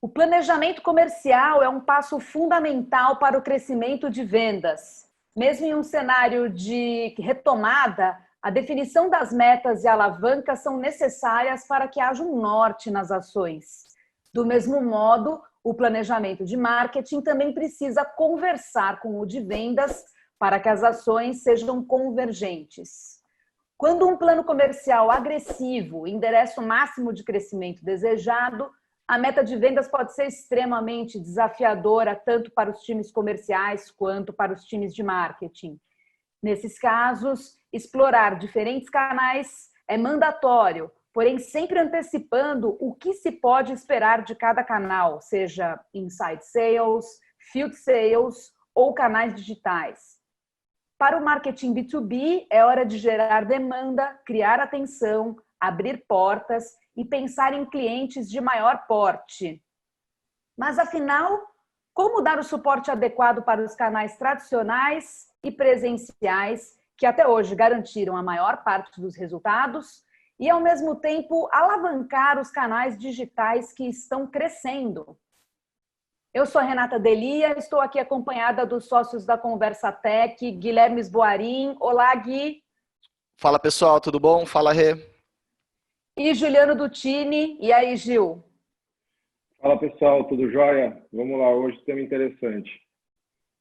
O planejamento comercial é um passo fundamental para o crescimento de vendas. Mesmo em um cenário de retomada, a definição das metas e alavancas são necessárias para que haja um norte nas ações. Do mesmo modo, o planejamento de marketing também precisa conversar com o de vendas para que as ações sejam convergentes. Quando um plano comercial agressivo endereça o máximo de crescimento desejado, a meta de vendas pode ser extremamente desafiadora tanto para os times comerciais quanto para os times de marketing. Nesses casos, explorar diferentes canais é mandatório, porém sempre antecipando o que se pode esperar de cada canal, seja inside sales, field sales ou canais digitais. Para o marketing B2B, é hora de gerar demanda, criar atenção, abrir portas e pensar em clientes de maior porte. Mas, afinal, como dar o suporte adequado para os canais tradicionais e presenciais, que até hoje garantiram a maior parte dos resultados, e, ao mesmo tempo, alavancar os canais digitais que estão crescendo? Eu sou a Renata Delia, estou aqui acompanhada dos sócios da Conversa Tech, Guilherme Esboarim. Olá, Gui. Fala, pessoal, tudo bom? Fala, Rê. E Juliano Dutini. E aí, Gil? Fala, pessoal, tudo jóia? Vamos lá, hoje tema interessante.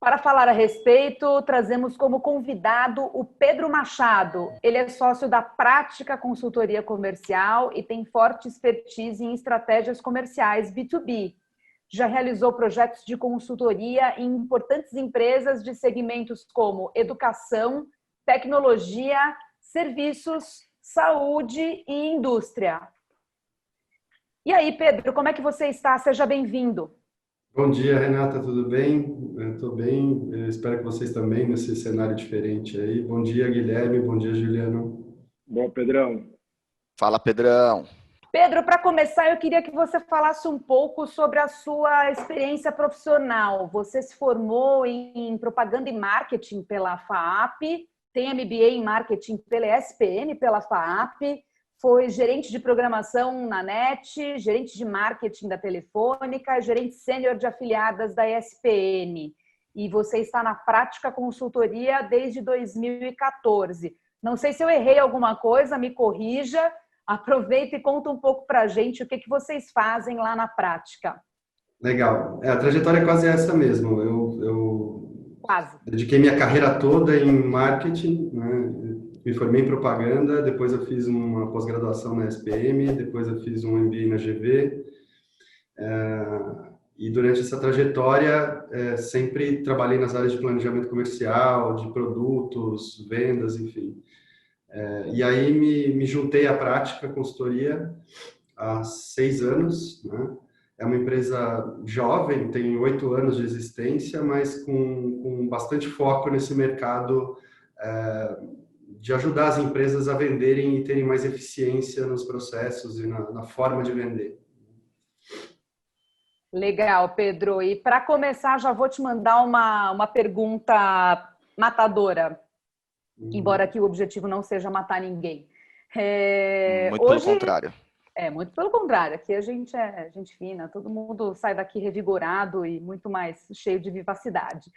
Para falar a respeito, trazemos como convidado o Pedro Machado. Ele é sócio da Prática Consultoria Comercial e tem forte expertise em estratégias comerciais B2B. Já realizou projetos de consultoria em importantes empresas de segmentos como educação, tecnologia, serviços, saúde e indústria. E aí, Pedro, como é que você está? Seja bem-vindo. Bom dia, Renata, tudo bem? Estou bem, espero que vocês também nesse cenário diferente aí. Bom dia, Guilherme, bom dia, Juliano. Bom, Pedrão. Fala, Pedrão. Pedro, para começar, eu queria que você falasse um pouco sobre a sua experiência profissional. Você se formou em propaganda e marketing pela FAAP, tem MBA em marketing pela ESPM, pela FAAP, foi gerente de programação na NET, gerente de marketing da Telefônica, gerente sênior de afiliadas da ESPN. E você está na Prática Consultoria desde 2014. Não sei se eu errei alguma coisa, me corrija. Aproveita e conta um pouco para a gente o que vocês fazem lá na Prática. Legal. A trajetória é quase essa mesmo. Eu quase dediquei minha carreira toda em marketing, né? Me formei em propaganda, depois eu fiz uma pós-graduação na SPM, depois eu fiz um MBA na GV. E durante essa trajetória, sempre trabalhei nas áreas de planejamento comercial, de produtos, vendas, enfim. E aí me juntei à Prática Consultoria há 6 anos, né? É uma empresa jovem, tem 8 anos de existência, mas com bastante foco nesse mercado de ajudar as empresas a venderem e terem mais eficiência nos processos e na forma de vender. Legal, Pedro. E para começar, já vou te mandar uma pergunta matadora. Embora aqui o objetivo não seja matar ninguém. Muito pelo contrário. Muito pelo contrário. Aqui a gente é gente fina, todo mundo sai daqui revigorado e muito mais cheio de vivacidade.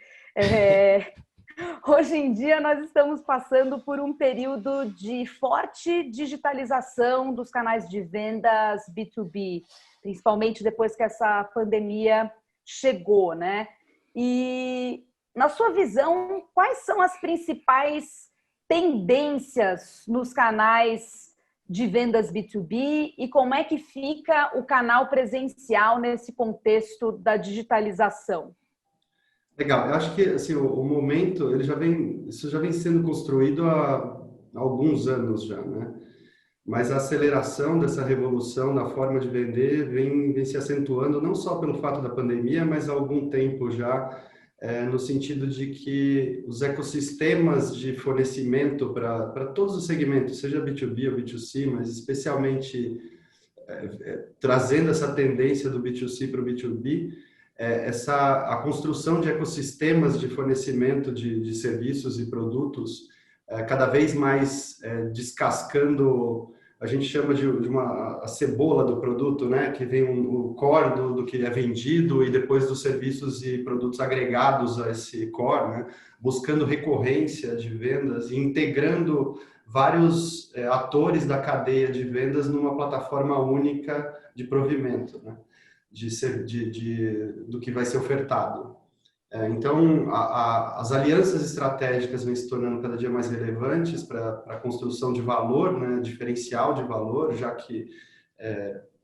Hoje em dia nós estamos passando por um período de forte digitalização dos canais de vendas B2B, principalmente depois que essa pandemia chegou, né? E na sua visão, quais são as principais tendências nos canais de vendas B2B e como é que fica o canal presencial nesse contexto da digitalização? Legal, eu acho que assim, o momento, isso já vem sendo construído há alguns anos já, né? Mas a aceleração dessa revolução na forma de vender vem se acentuando não só pelo fato da pandemia, mas há algum tempo já, no sentido de que os ecossistemas de fornecimento para todos os segmentos, seja B2B ou B2C, mas especialmente trazendo essa tendência do B2C para o B2B, a construção de ecossistemas de fornecimento de serviços e produtos cada vez mais descascando a gente chama de a cebola do produto, né? Que vem o core do que é vendido e depois dos serviços e produtos agregados a esse core, né? Buscando recorrência de vendas e integrando vários atores da cadeia de vendas numa plataforma única de provimento, né? Do que vai ser ofertado. Então, as alianças estratégicas vêm se tornando cada dia mais relevantes para a construção de valor, né, diferencial de valor, já que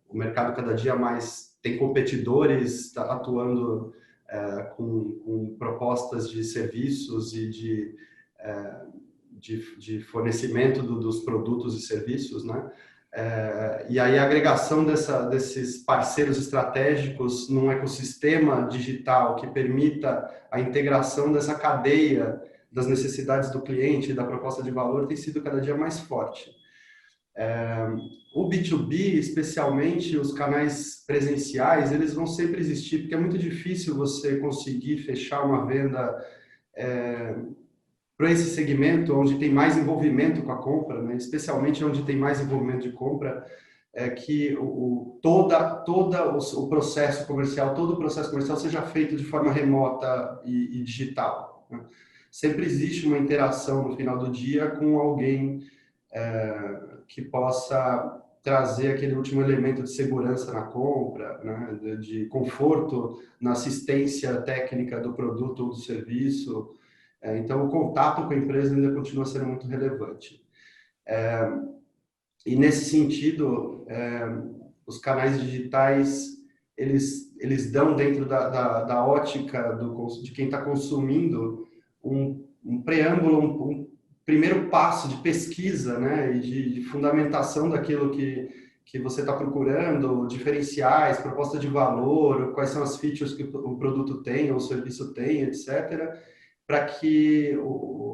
o mercado cada dia mais tem competidores atuando com propostas de serviços e de fornecimento dos produtos e serviços, né? E aí a agregação desses parceiros estratégicos num ecossistema digital que permita a integração dessa cadeia das necessidades do cliente e da proposta de valor tem sido cada dia mais forte. O B2B, especialmente os canais presenciais, eles vão sempre existir, porque é muito difícil você conseguir fechar uma venda para esse segmento onde tem mais envolvimento com a compra, né? Especialmente onde tem mais envolvimento de compra, que todo o processo comercial, seja feito de forma remota e digital, né? Sempre existe uma interação no final do dia com alguém que possa trazer aquele último elemento de segurança na compra, né? De conforto na assistência técnica do produto ou do serviço. Então, o contato com a empresa ainda continua sendo muito relevante. E, nesse sentido, os canais digitais, eles dão dentro da ótica de quem está consumindo um preâmbulo, um primeiro passo de pesquisa, né, e de fundamentação daquilo que você está procurando, diferenciais, proposta de valor, quais são as features que o produto tem ou o serviço tem, etc., para que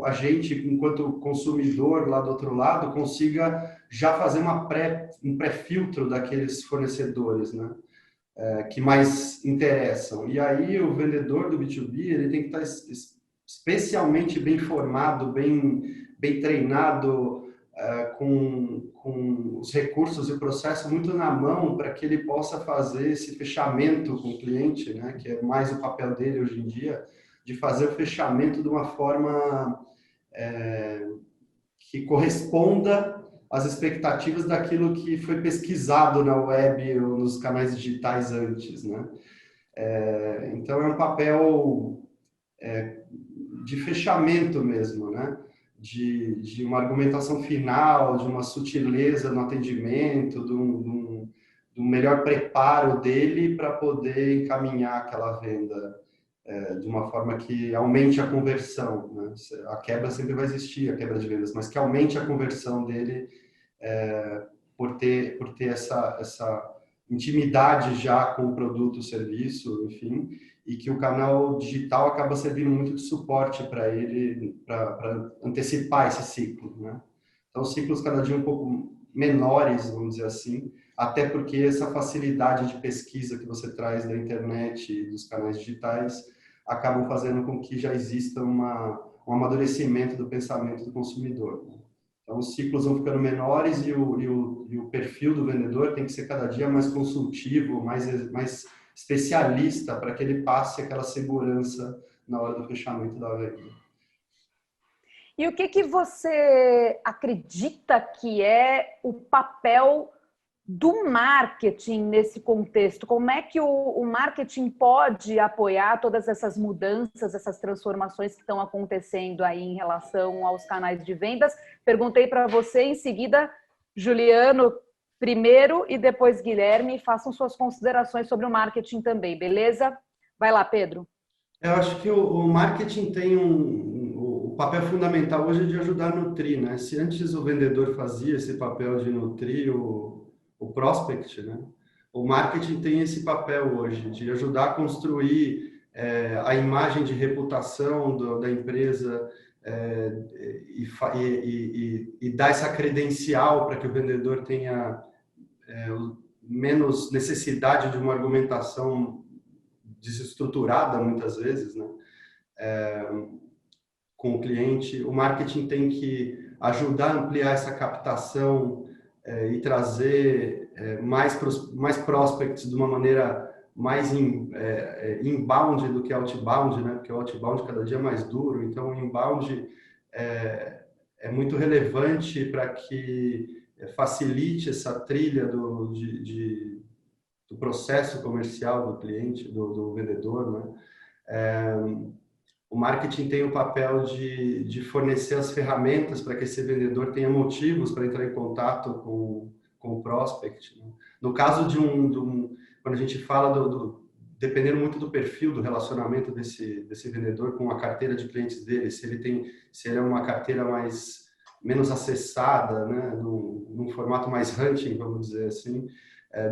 a gente, enquanto consumidor lá do outro lado, consiga já fazer um pré-filtro daqueles fornecedores, né? Que mais interessam. E aí o vendedor do B2B ele tem que estar especialmente bem formado, bem treinado, com os recursos e o processo muito na mão para que ele possa fazer esse fechamento com o cliente, né? Que é mais o papel dele hoje em dia, de fazer o fechamento de uma forma que corresponda às expectativas daquilo que foi pesquisado na web ou nos canais digitais antes, né? Então, é um papel de fechamento mesmo, né? De uma argumentação final, de uma sutileza no atendimento, de um melhor preparo dele para poder encaminhar aquela venda de uma forma que aumente a conversão, né? A quebra sempre vai existir, a quebra de vendas, mas que aumente a conversão dele por ter essa intimidade já com o produto, o serviço, enfim, e que o canal digital acaba servindo muito de suporte para ele, para antecipar esse ciclo, né? Então, ciclos cada dia um pouco menores, vamos dizer assim, até porque essa facilidade de pesquisa que você traz da internet e dos canais digitais acabam fazendo com que já exista um amadurecimento do pensamento do consumidor, né? Então, os ciclos vão ficando menores e o perfil do vendedor tem que ser cada dia mais consultivo, mais especialista para que ele passe aquela segurança na hora do fechamento da venda. E o que você acredita que é o papel do marketing nesse contexto? Como é que o marketing pode apoiar todas essas mudanças, essas transformações que estão acontecendo aí em relação aos canais de vendas? Perguntei para você, em seguida, Juliano primeiro e depois Guilherme, façam suas considerações sobre o marketing também, beleza? Vai lá, Pedro. Eu acho que o marketing tem o papel fundamental hoje de ajudar a nutrir, né? Se antes o vendedor fazia esse papel de nutrir o prospect, né? O marketing tem esse papel hoje de ajudar a construir a imagem de reputação da empresa e dar essa credencial para que o vendedor tenha menos necessidade de uma argumentação desestruturada muitas vezes, né? Com o cliente. O marketing tem que ajudar a ampliar essa captação e trazer mais prospects de uma maneira mais inbound do que outbound, né? Porque o outbound cada dia é mais duro, então o inbound é muito relevante para que facilite essa trilha do processo comercial do cliente, do vendedor, né? O marketing tem o papel de fornecer as ferramentas para que esse vendedor tenha motivos para entrar em contato com o prospect, né? No caso quando a gente fala dependendo muito do perfil do relacionamento desse vendedor com a carteira de clientes dele, se ele é uma carteira menos acessada, né, num formato mais hunting, vamos dizer assim,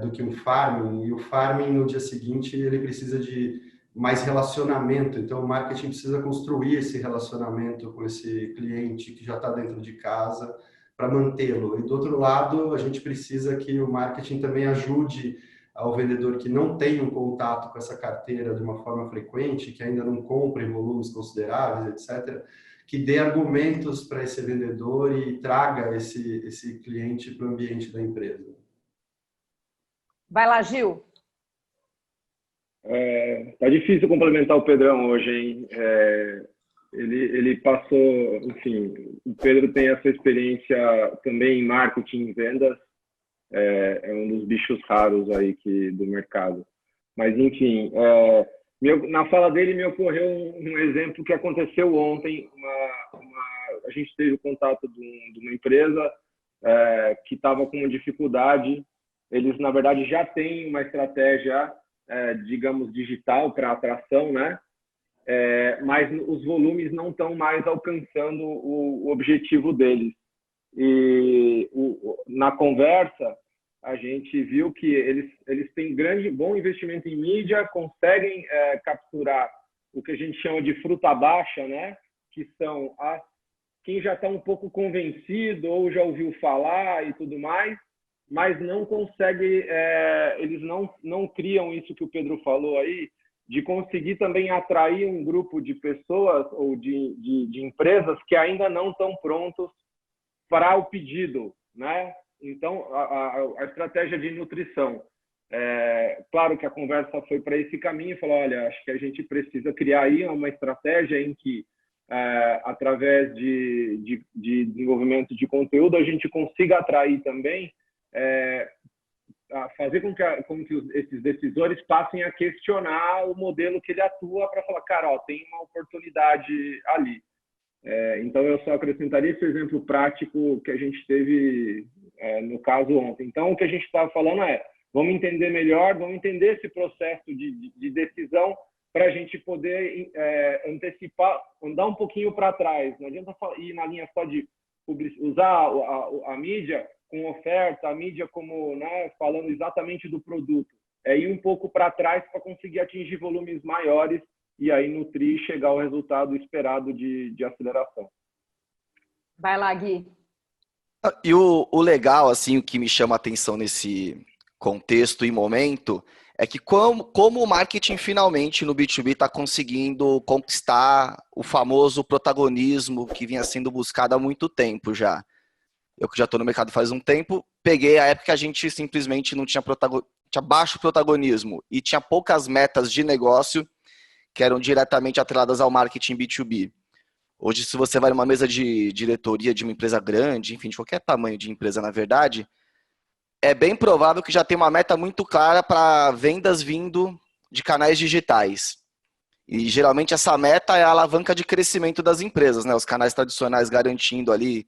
do que um farming, e o farming no dia seguinte ele precisa de mais relacionamento, então o marketing precisa construir esse relacionamento com esse cliente que já está dentro de casa para mantê-lo. E do outro lado, a gente precisa que o marketing também ajude ao vendedor que não tem um contato com essa carteira de uma forma frequente, que ainda não compra em volumes consideráveis, etc., que dê argumentos para esse vendedor e traga esse cliente para o ambiente da empresa. Vai lá, Gil. Tá difícil complementar o Pedrão hoje, hein? Ele passou, enfim, o Pedro tem essa experiência também em marketing e vendas, é um dos bichos raros aí do mercado. Mas, enfim, na fala dele me ocorreu um exemplo que aconteceu ontem. A gente teve o contato de uma empresa que estava com uma dificuldade. Eles, na verdade, já têm uma estratégia, digamos, digital para atração, né? Mas os volumes não estão mais alcançando o objetivo deles. E na conversa, a gente viu que eles têm bom investimento em mídia, conseguem capturar o que a gente chama de fruta baixa, né? Que são quem já está um pouco convencido ou já ouviu falar e tudo mais, mas não consegue, eles não criam isso que o Pedro falou aí, de conseguir também atrair um grupo de pessoas ou de empresas que ainda não estão prontos para o pedido, né? Então, a estratégia de nutrição. Claro que a conversa foi para esse caminho, falou, olha, acho que a gente precisa criar aí uma estratégia em que, através de desenvolvimento de conteúdo, a gente consiga atrair também, fazer com que esses decisores passem a questionar o modelo que ele atua para falar, cara, tem uma oportunidade ali. Então, eu só acrescentaria esse exemplo prático que a gente teve no caso ontem. Então, o que a gente estava falando vamos entender melhor, vamos entender esse processo de decisão para a gente poder antecipar, andar um pouquinho para trás. Não adianta ir na linha só de usar a mídia com oferta, a mídia como, né, falando exatamente do produto. Ir um pouco para trás para conseguir atingir volumes maiores e aí nutrir e chegar ao resultado esperado de aceleração. Vai lá, Gui. E o legal, assim, o que me chama a atenção nesse contexto e momento é que como o marketing finalmente no B2B está conseguindo conquistar o famoso protagonismo que vinha sendo buscado há muito tempo já. Eu que já estou no mercado faz um tempo, peguei a época que a gente simplesmente não tinha baixo protagonismo e tinha poucas metas de negócio que eram diretamente atreladas ao marketing B2B. Hoje, se você vai numa mesa de diretoria de uma empresa grande, enfim, de qualquer tamanho de empresa, na verdade, é bem provável que já tem uma meta muito clara para vendas vindo de canais digitais. E, geralmente, essa meta é a alavanca de crescimento das empresas, né? Os canais tradicionais garantindo ali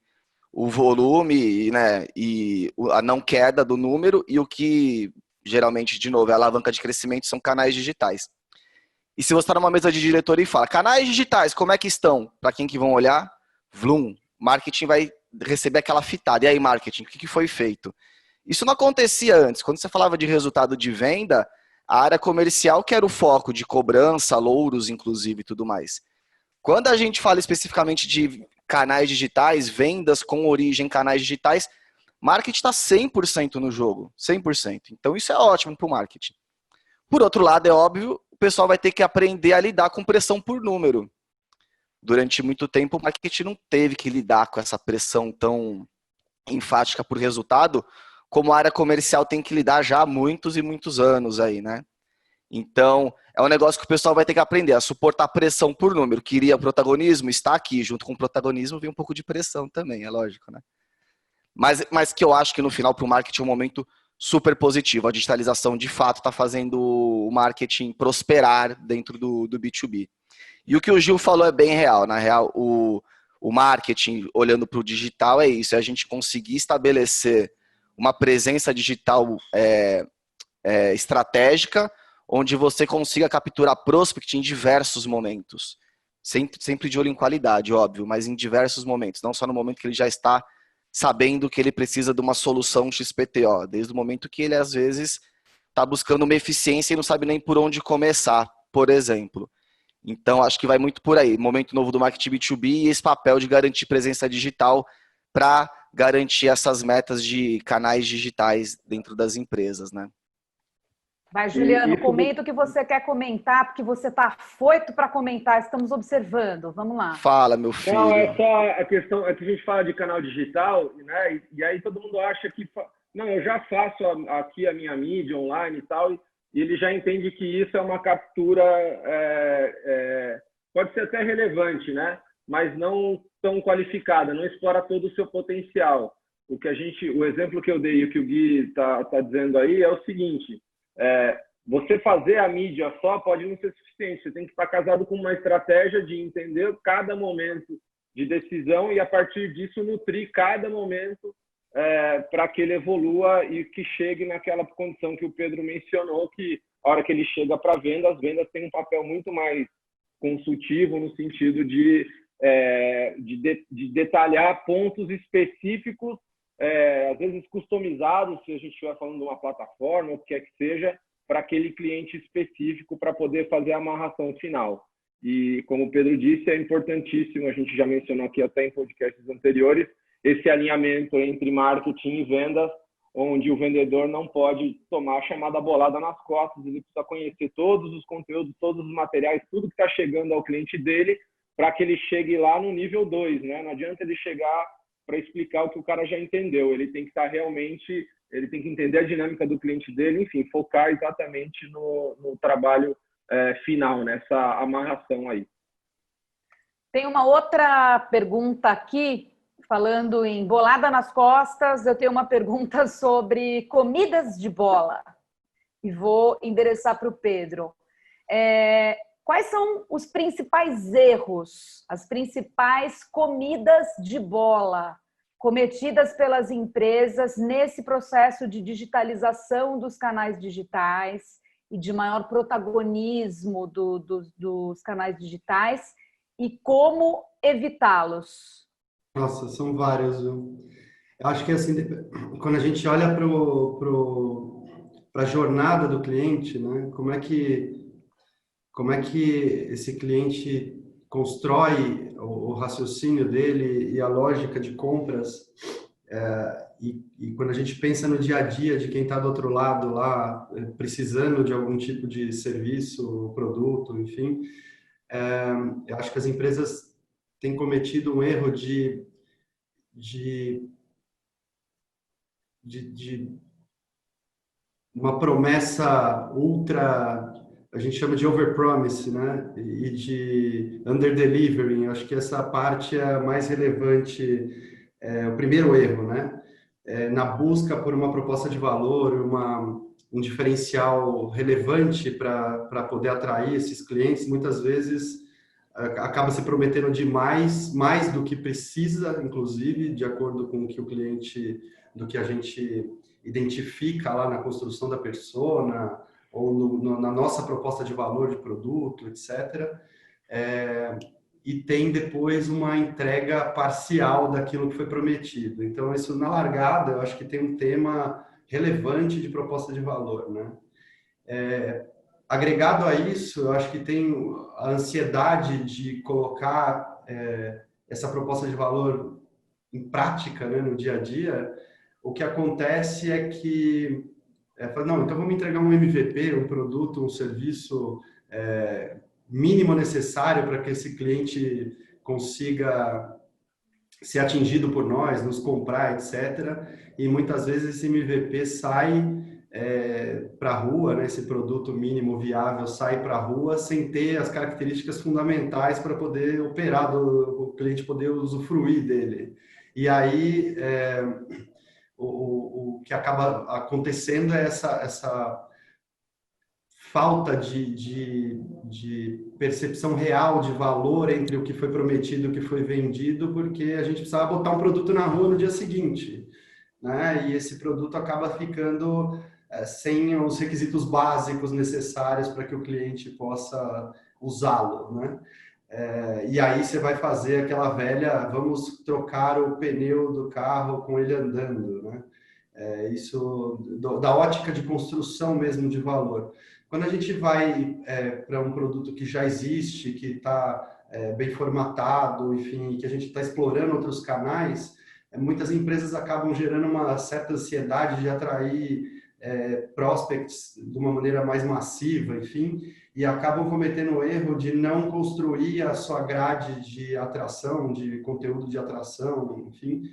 o volume, né, e a não queda do número, e o que, geralmente, de novo, é a alavanca de crescimento são canais digitais. E se você está numa mesa de diretoria e fala, canais digitais, como é que estão? Para quem que vão olhar? Vlum, marketing vai receber aquela fitada. E aí, marketing, o que foi feito? Isso não acontecia antes. Quando você falava de resultado de venda, a área comercial que era o foco de cobrança, louros, inclusive, e tudo mais. Quando a gente fala especificamente de canais digitais, vendas com origem em canais digitais, marketing está 100% no jogo. 100%. Então, isso é ótimo para o marketing. Por outro lado, é óbvio, o pessoal vai ter que aprender a lidar com pressão por número. Durante muito tempo, o marketing não teve que lidar com essa pressão tão enfática por resultado, como a área comercial tem que lidar já há muitos e muitos anos aí, né? Então, é um negócio que o pessoal vai ter que aprender a suportar pressão por número. Queria protagonismo, está aqui. Junto com o protagonismo vem um pouco de pressão também, é lógico, né? Mas que eu acho que no final para o marketing é um momento super positivo. A digitalização de fato está fazendo o marketing prosperar dentro do B2B. E o que o Gil falou é bem real. Na real, o marketing, olhando para o digital, é isso. É a gente conseguir estabelecer uma presença digital estratégica, onde você consiga capturar prospect em diversos momentos. Sempre de olho em qualidade, óbvio, mas em diversos momentos. Não só no momento que ele já está sabendo que ele precisa de uma solução XPTO, desde o momento que ele, às vezes, está buscando uma eficiência e não sabe nem por onde começar, por exemplo. Então, acho que vai muito por aí. Momento novo do marketing B2B e esse papel de garantir presença digital para garantir essas metas de canais digitais dentro das empresas, né? Vai, Juliano, comenta o que você quer comentar, porque você está afoito para comentar, estamos observando. Vamos lá. Fala, meu filho. Não, é só a questão, é que a gente fala de canal digital, né? E aí todo mundo acha que, não, eu já faço aqui a minha mídia online e tal, e ele já entende que isso é uma captura, pode ser até relevante, né? Mas não tão qualificada, não explora todo o seu potencial. O exemplo que eu dei e o que o Gui está dizendo aí é o seguinte: você fazer a mídia só pode não ser suficiente. Você tem que estar casado com uma estratégia de entender cada momento de decisão e, a partir disso, nutrir cada momento para que ele evolua e que chegue naquela condição que o Pedro mencionou, que a hora que ele chega para as vendas têm um papel muito mais consultivo no sentido de detalhar pontos específicos, às vezes customizados, se a gente estiver falando de uma plataforma ou o que quer que seja, para aquele cliente específico, para poder fazer a amarração final. E, como o Pedro disse, é importantíssimo, a gente já mencionou aqui até em podcasts anteriores, esse alinhamento entre marketing e vendas, onde o vendedor não pode tomar a chamada bolada nas costas, ele precisa conhecer todos os conteúdos, todos os materiais, tudo que está chegando ao cliente dele, para que ele chegue lá no nível 2, né? Não adianta ele chegar para explicar o que o cara já entendeu, ele tem que estar realmente, ele tem que entender a dinâmica do cliente dele, enfim, focar exatamente no trabalho final, nessa amarração aí. Tem uma outra pergunta aqui, falando em bolada nas costas, eu tenho uma pergunta sobre comidas de bola e vou endereçar para o Pedro. Quais são os principais erros, as principais comidas de bola cometidas pelas empresas nesse processo de digitalização dos canais digitais e de maior protagonismo dos canais digitais e como evitá-los? Nossa, são vários. Eu acho que assim, quando a gente olha para a jornada do cliente, né? Como é que esse cliente constrói o raciocínio dele e a lógica de compras, e quando a gente pensa no dia a dia de quem está do outro lado lá, precisando de algum tipo de serviço, produto, enfim, eu acho que as empresas têm cometido um erro de uma promessa ultra, a gente chama de overpromise, né? E de underdelivering. Acho que essa parte é a mais relevante, o primeiro erro, né? Na busca por uma proposta de valor, um diferencial relevante para poder atrair esses clientes, muitas vezes acaba se prometendo demais, mais do que precisa, inclusive, de acordo com o que o cliente, do que a gente identifica lá na construção da persona, ou na nossa proposta de valor de produto, etc. E tem depois uma entrega parcial daquilo que foi prometido. Então, isso na largada, eu acho que tem um tema relevante de proposta de valor, né? Agregado a isso, eu acho que tem a ansiedade de colocar essa proposta de valor em prática, né, no dia a dia. O que acontece é que não, então vamos entregar um MVP, um produto, um serviço mínimo necessário para que esse cliente consiga ser atingido por nós, nos comprar, etc. E muitas vezes esse MVP sai para a rua, né? Esse produto mínimo viável sai para a rua sem ter as características fundamentais para poder operar, o cliente poder usufruir dele. E aí o que acaba acontecendo é essa falta de percepção real de valor entre o que foi prometido e o que foi vendido, porque a gente precisava botar um produto na rua no dia seguinte, né? E esse produto acaba ficando sem os requisitos básicos necessários para que o cliente possa usá-lo, né? E aí você vai fazer aquela velha, vamos trocar o pneu do carro com ele andando, né? Isso da ótica de construção mesmo de valor. Quando a gente vai para um produto que já existe, que está bem formatado, enfim, que a gente está explorando outros canais, muitas empresas acabam gerando uma certa ansiedade de atrair prospects de uma maneira mais massiva, enfim, e acabam cometendo o erro de não construir a sua grade de atração, de conteúdo de atração, enfim,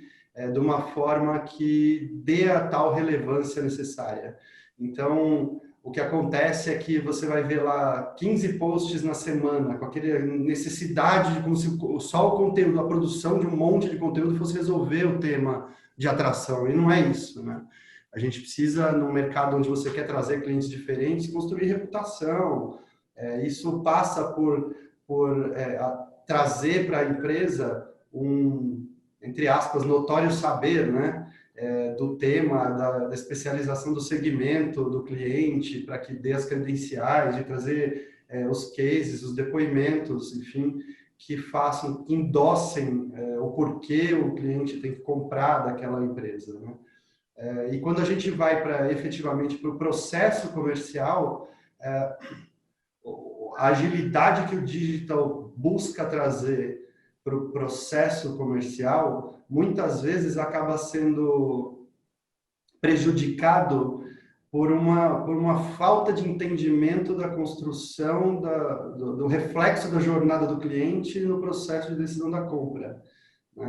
de uma forma que dê a tal relevância necessária. Então, o que acontece é que você vai ver lá 15 posts na semana, com aquela necessidade, como se só o conteúdo, a produção de um monte de conteúdo fosse resolver o tema de atração, e não é isso, né? A gente precisa, num mercado onde você quer trazer clientes diferentes, construir reputação. Isso passa por trazer para a empresa entre aspas, notório saber, né? Do tema, da especialização do segmento do cliente, para que dê as credenciais, de trazer os cases, os depoimentos, enfim, que façam, que endossem o porquê o cliente tem que comprar daquela empresa, né? E quando a gente vai efetivamente para o processo comercial, a agilidade que o digital busca trazer para o processo comercial, muitas vezes acaba sendo prejudicado por uma falta de entendimento da construção do reflexo da jornada do cliente no processo de decisão da compra.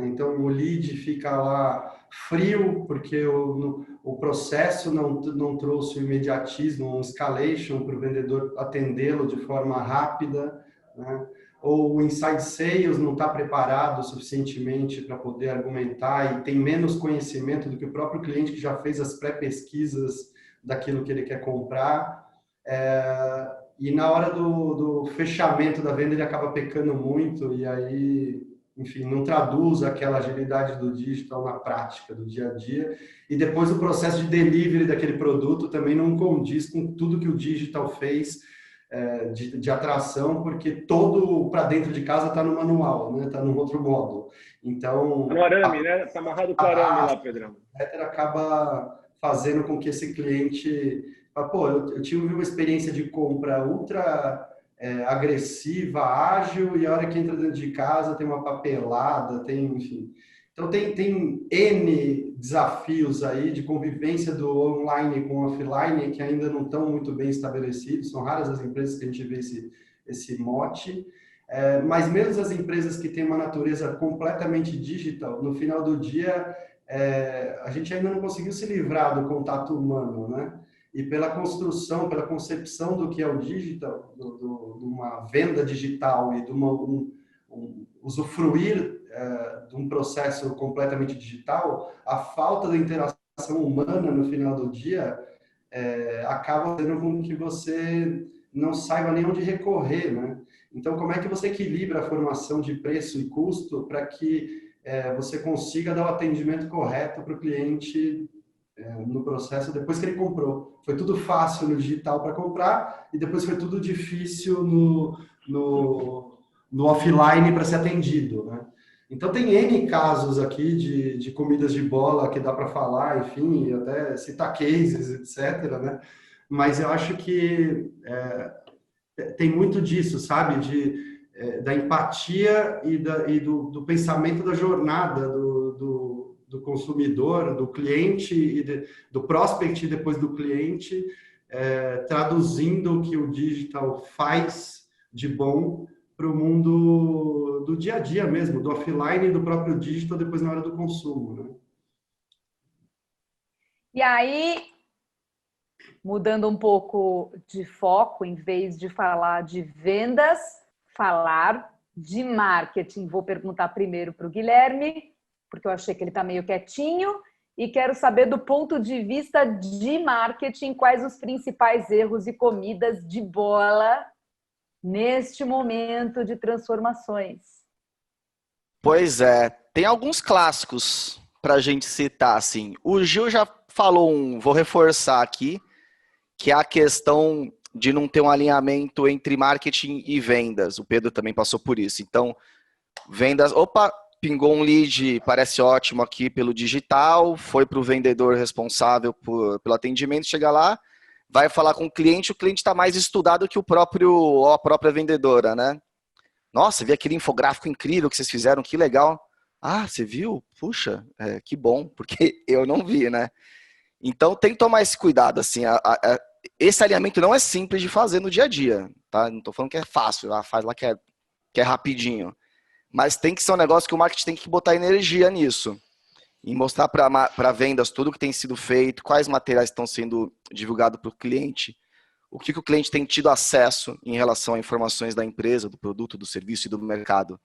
Então, o lead fica lá frio, porque o processo não trouxe o imediatismo, um escalation para o vendedor atendê-lo de forma rápida, né? Ou o inside sales não está preparado suficientemente para poder argumentar e tem menos conhecimento do que o próprio cliente que já fez as pré-pesquisas daquilo que ele quer comprar. E na hora do fechamento da venda ele acaba pecando muito e aí, enfim, não traduz aquela agilidade do digital na prática do dia a dia. E depois o processo de delivery daquele produto também não condiz com tudo que o digital fez de atração, porque todo para dentro de casa está no manual, né? Está num outro modo. Então, no arame, né? Está amarrado com o arame lá, Pedrão. Acaba fazendo com que esse cliente, eu tive uma experiência de compra ultra agressiva, ágil, e a hora que entra dentro de casa tem uma papelada, enfim. Então tem N desafios aí de convivência do online com o offline que ainda não estão muito bem estabelecidos. São raras as empresas que a gente vê esse mote. Mas mesmo as empresas que têm uma natureza completamente digital, no final do dia, a gente ainda não conseguiu se livrar do contato humano, né? E pela construção, pela concepção do que é o digital, de uma venda digital e de usufruir de um processo completamente digital, a falta da interação humana no final do dia acaba fazendo com que você não saiba nem onde recorrer, né? Então, como é que você equilibra a formação de preço e custo para que você consiga dar o atendimento correto para o cliente no processo depois que ele comprou? Foi tudo fácil no digital para comprar e depois foi tudo difícil no offline para ser atendido, né? Então, tem N casos aqui de comidas de bola que dá para falar, enfim, até citar cases, etc., né? Mas eu acho que tem muito disso, sabe? Da empatia e do pensamento da jornada do consumidor, do cliente, do prospect e depois do cliente, traduzindo o que o digital faz de bom para o mundo do dia a dia mesmo, do offline e do próprio digital depois na hora do consumo, né? E aí, mudando um pouco de foco, em vez de falar de vendas, falar de marketing. Vou perguntar primeiro para o Guilherme, porque eu achei que ele está meio quietinho, e quero saber do ponto de vista de marketing, quais os principais erros e comidas de bola neste momento de transformações. Pois é, tem alguns clássicos para a gente citar, assim. O Gil já falou vou reforçar aqui, que é a questão de não ter um alinhamento entre marketing e vendas. O Pedro também passou por isso. Então, vendas, opa, pingou um lead, parece ótimo aqui pelo digital, foi para o vendedor responsável pelo atendimento, chega lá, vai falar com o cliente está mais estudado que a própria vendedora, né? Nossa, vi aquele infográfico incrível que vocês fizeram, que legal. Ah, você viu? Puxa, que bom, porque eu não vi, né? Então tem que tomar esse cuidado, assim, esse alinhamento não é simples de fazer no dia a dia, tá? Não tô falando que é fácil, faz lá que é rapidinho. Mas tem que ser um negócio que o marketing tem que botar energia nisso. E mostrar para vendas tudo que tem sido feito, quais materiais estão sendo divulgados para o cliente, o que o cliente tem tido acesso em relação a informações da empresa, do produto, do serviço e do mercado.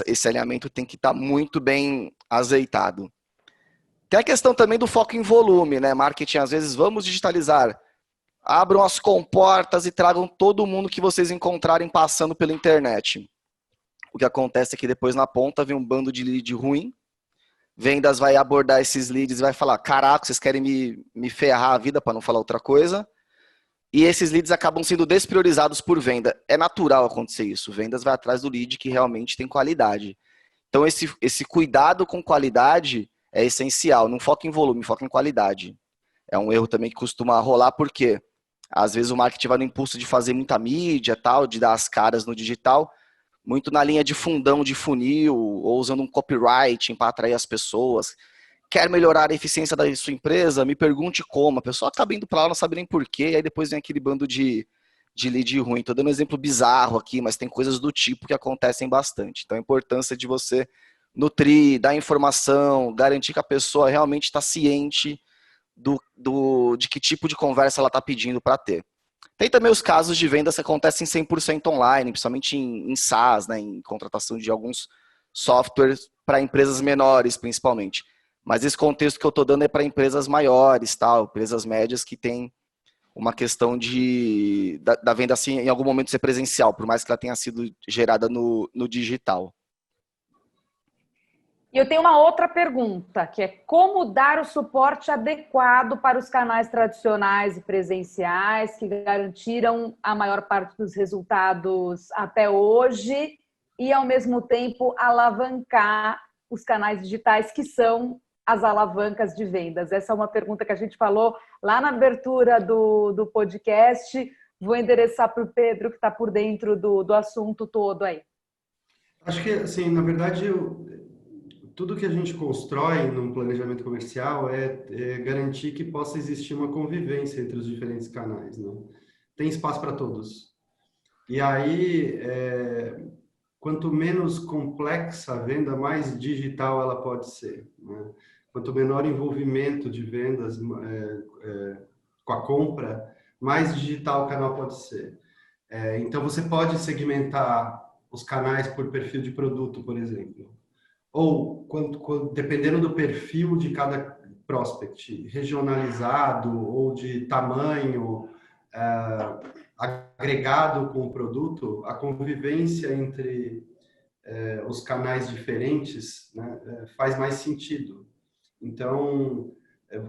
Esse alinhamento tem que estar muito bem azeitado. Tem a questão também do foco em volume, né? Marketing, às vezes, vamos digitalizar. Abram as comportas e tragam todo mundo que vocês encontrarem passando pela internet. O que acontece é que depois na ponta vem um bando de lead ruim, vendas vai abordar esses leads e vai falar, caraca, vocês querem me ferrar a vida, para não falar outra coisa, e esses leads acabam sendo despriorizados por venda. É natural acontecer isso, vendas vai atrás do lead que realmente tem qualidade. Então esse cuidado com qualidade é essencial, não foca em volume, foca em qualidade. É um erro também que costuma rolar, porque às vezes o marketing vai no impulso de fazer muita mídia, tal, de dar as caras no digital, muito na linha de fundão de funil, ou usando um copywriting para atrair as pessoas. Quer melhorar a eficiência da sua empresa? Me pergunte como. A pessoa acaba indo para lá, não sabe nem porquê, e aí depois vem aquele bando de lead ruim. Estou dando um exemplo bizarro aqui, mas tem coisas do tipo que acontecem bastante. Então a importância de você nutrir, dar informação, garantir que a pessoa realmente está ciente de que tipo de conversa ela está pedindo para ter. Tem também os casos de vendas que acontecem 100% online, principalmente em SaaS, né, em contratação de alguns softwares para empresas menores, principalmente. Mas esse contexto que eu estou dando é para empresas maiores, tal, empresas médias que têm uma questão da venda assim, em algum momento ser presencial, por mais que ela tenha sido gerada no digital. E eu tenho uma outra pergunta, que é como dar o suporte adequado para os canais tradicionais e presenciais que garantiram a maior parte dos resultados até hoje e, ao mesmo tempo, alavancar os canais digitais que são as alavancas de vendas? Essa é uma pergunta que a gente falou lá na abertura do podcast. Vou endereçar para o Pedro, que está por dentro do assunto todo aí. Acho que, assim, na verdade, tudo que a gente constrói num planejamento comercial é garantir que possa existir uma convivência entre os diferentes canais, né? Tem espaço para todos. E aí, quanto menos complexa a venda, mais digital ela pode ser, né? Quanto menor envolvimento de vendas com a compra, mais digital o canal pode ser. Então, você pode segmentar os canais por perfil de produto, por exemplo. Ou, dependendo do perfil de cada prospect, regionalizado ou de tamanho agregado com o produto, a convivência entre os canais diferentes, né, faz mais sentido. Então,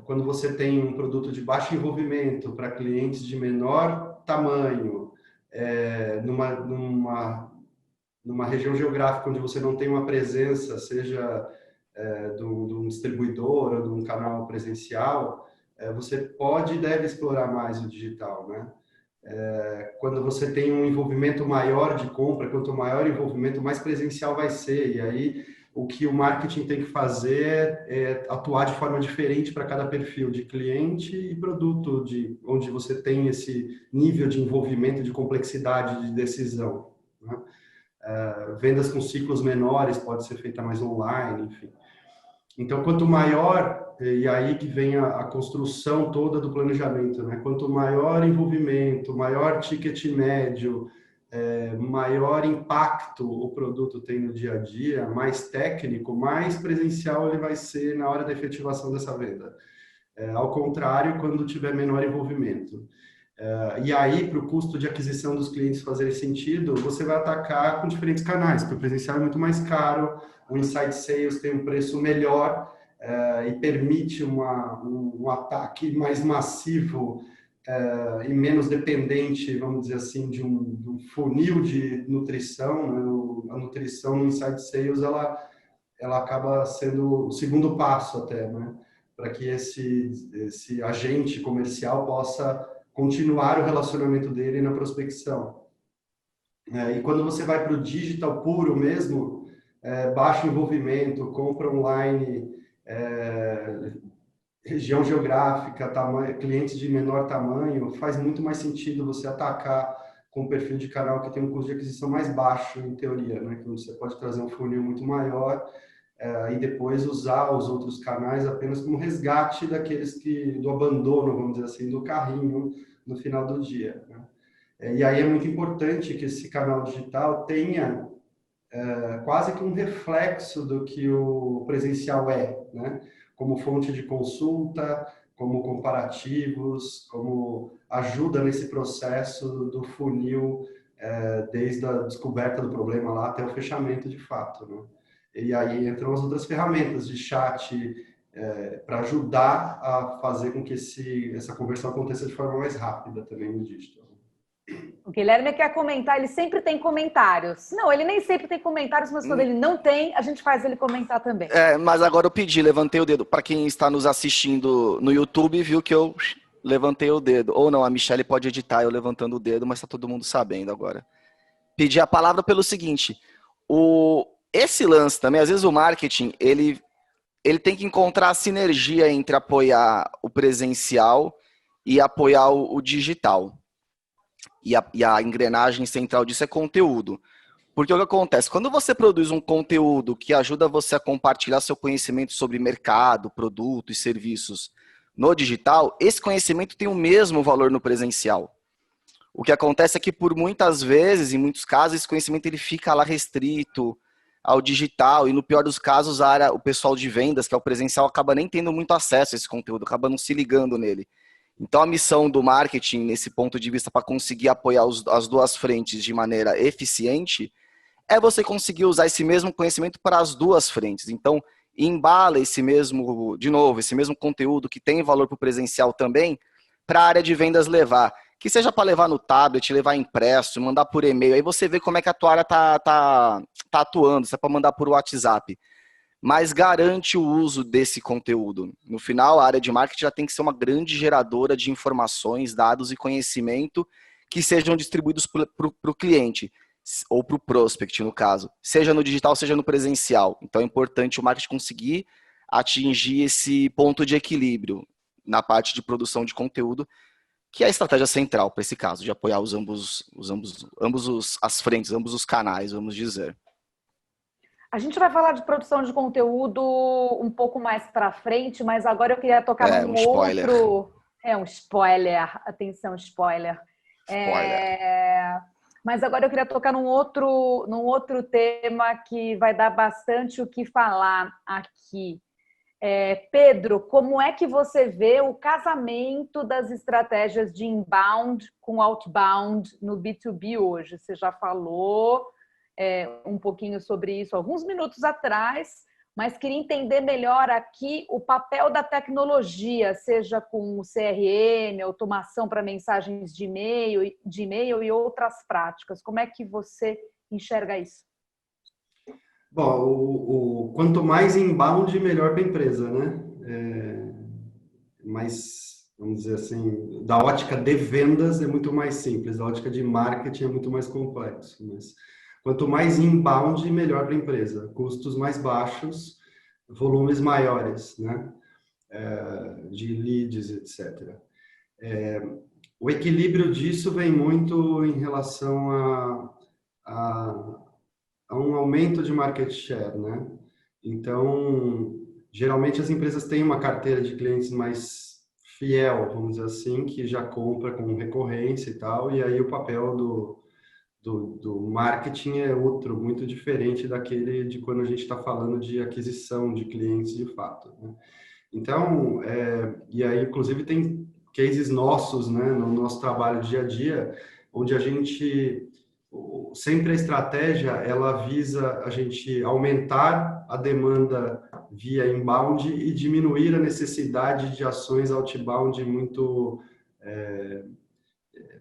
quando você tem um produto de baixo envolvimento para clientes de menor tamanho, numa região geográfica onde você não tem uma presença, seja de um distribuidor ou de um canal presencial, você pode e deve explorar mais o digital, né? Quando você tem um envolvimento maior de compra, quanto maior o envolvimento, mais presencial vai ser. E aí, o que o marketing tem que fazer é atuar de forma diferente para cada perfil de cliente e produto, onde você tem esse nível de envolvimento, de complexidade de decisão, né? vendas com ciclos menores pode ser feita mais online, enfim. Então, quanto maior, e aí que vem a construção toda do planejamento, né? Quanto maior envolvimento, maior ticket médio, maior impacto o produto tem no dia a dia, mais técnico, mais presencial ele vai ser na hora da efetivação dessa venda. Ao contrário, quando tiver menor envolvimento. E aí, para o custo de aquisição dos clientes fazer sentido, você vai atacar com diferentes canais, porque o presencial é muito mais caro, o Inside Sales tem um preço melhor e permite um ataque mais massivo e menos dependente, vamos dizer assim, de um funil de nutrição. Né? A nutrição no Inside Sales, ela acaba sendo o segundo passo até, né? Para que esse agente comercial possa continuar o relacionamento dele na prospecção. E quando você vai para o digital puro mesmo, baixo envolvimento, compra online, região geográfica, clientes de menor tamanho, faz muito mais sentido você atacar com um perfil de canal que tem um custo de aquisição mais baixo, em teoria, né? Que você pode trazer um funil muito maior e depois usar os outros canais apenas como resgate do abandono, vamos dizer assim, do carrinho no final do dia, né? E aí é muito importante que esse canal digital tenha quase que um reflexo do que o presencial né? Como fonte de consulta, como comparativos, como ajuda nesse processo do funil, desde a descoberta do problema lá até o fechamento de fato, né? E aí entram as outras ferramentas de chat para ajudar a fazer com que essa conversão aconteça de forma mais rápida também no digital. O Guilherme quer comentar, ele sempre tem comentários. Não, ele nem sempre tem comentários, mas quando ele não tem, a gente faz ele comentar também. Mas agora eu levantei o dedo. Para quem está nos assistindo no YouTube, viu que eu levantei o dedo. Ou não, a Michelle pode editar eu levantando o dedo, mas está todo mundo sabendo agora. Pedi a palavra pelo seguinte, esse lance também, às vezes o marketing, ele tem que encontrar a sinergia entre apoiar o presencial e apoiar o digital. E a engrenagem central disso é conteúdo. Porque o que acontece? Quando você produz um conteúdo que ajuda você a compartilhar seu conhecimento sobre mercado, produto e serviços no digital, esse conhecimento tem o mesmo valor no presencial. O que acontece é que por muitas vezes, em muitos casos, esse conhecimento ele fica lá restrito ao digital e no pior dos casos, o pessoal de vendas, que é o presencial, acaba nem tendo muito acesso a esse conteúdo, acaba não se ligando nele. Então a missão do marketing, nesse ponto de vista, para conseguir apoiar as duas frentes de maneira eficiente, é você conseguir usar esse mesmo conhecimento para as duas frentes. Então, embala esse mesmo conteúdo que tem valor para o presencial também, para a área de vendas levar. Que seja para levar no tablet, levar impresso, mandar por e-mail. Aí você vê como é que a tua área tá atuando, se é para mandar por WhatsApp. Mas garante o uso desse conteúdo. No final, a área de marketing já tem que ser uma grande geradora de informações, dados e conhecimento que sejam distribuídos para o cliente, ou para o prospect, no caso. Seja no digital, seja no presencial. Então é importante o marketing conseguir atingir esse ponto de equilíbrio na parte de produção de conteúdo, que é a estratégia central para esse caso, de apoiar as frentes, ambos os canais, vamos dizer. A gente vai falar de produção de conteúdo um pouco mais para frente, mas agora eu queria tocar num spoiler. outro... um spoiler. Atenção, spoiler. Mas agora eu queria tocar num outro tema que vai dar bastante o que falar aqui. Pedro, como é que você vê o casamento das estratégias de inbound com outbound no B2B hoje? Você já falou um pouquinho sobre isso alguns minutos atrás, mas queria entender melhor aqui o papel da tecnologia, seja com o CRM, automação para mensagens de e-mail e outras práticas. Como é que você enxerga isso? Bom, quanto mais inbound, melhor para a empresa, né? Mas, vamos dizer assim, da ótica de vendas é muito mais simples, da ótica de marketing é muito mais complexo. Mas quanto mais inbound, melhor para a empresa. Custos mais baixos, volumes maiores, né? De leads, etc. O equilíbrio disso vem muito em relação a um aumento de market share, né? Então, geralmente as empresas têm uma carteira de clientes mais fiel, vamos dizer assim, que já compra com recorrência e tal, e aí o papel do marketing é outro, muito diferente daquele de quando a gente está falando de aquisição de clientes de fato, né? Então, e aí, inclusive, tem cases nossos, né, no nosso trabalho dia a dia, onde a gente, sempre a estratégia, ela visa a gente aumentar a demanda via inbound e diminuir a necessidade de ações outbound muito,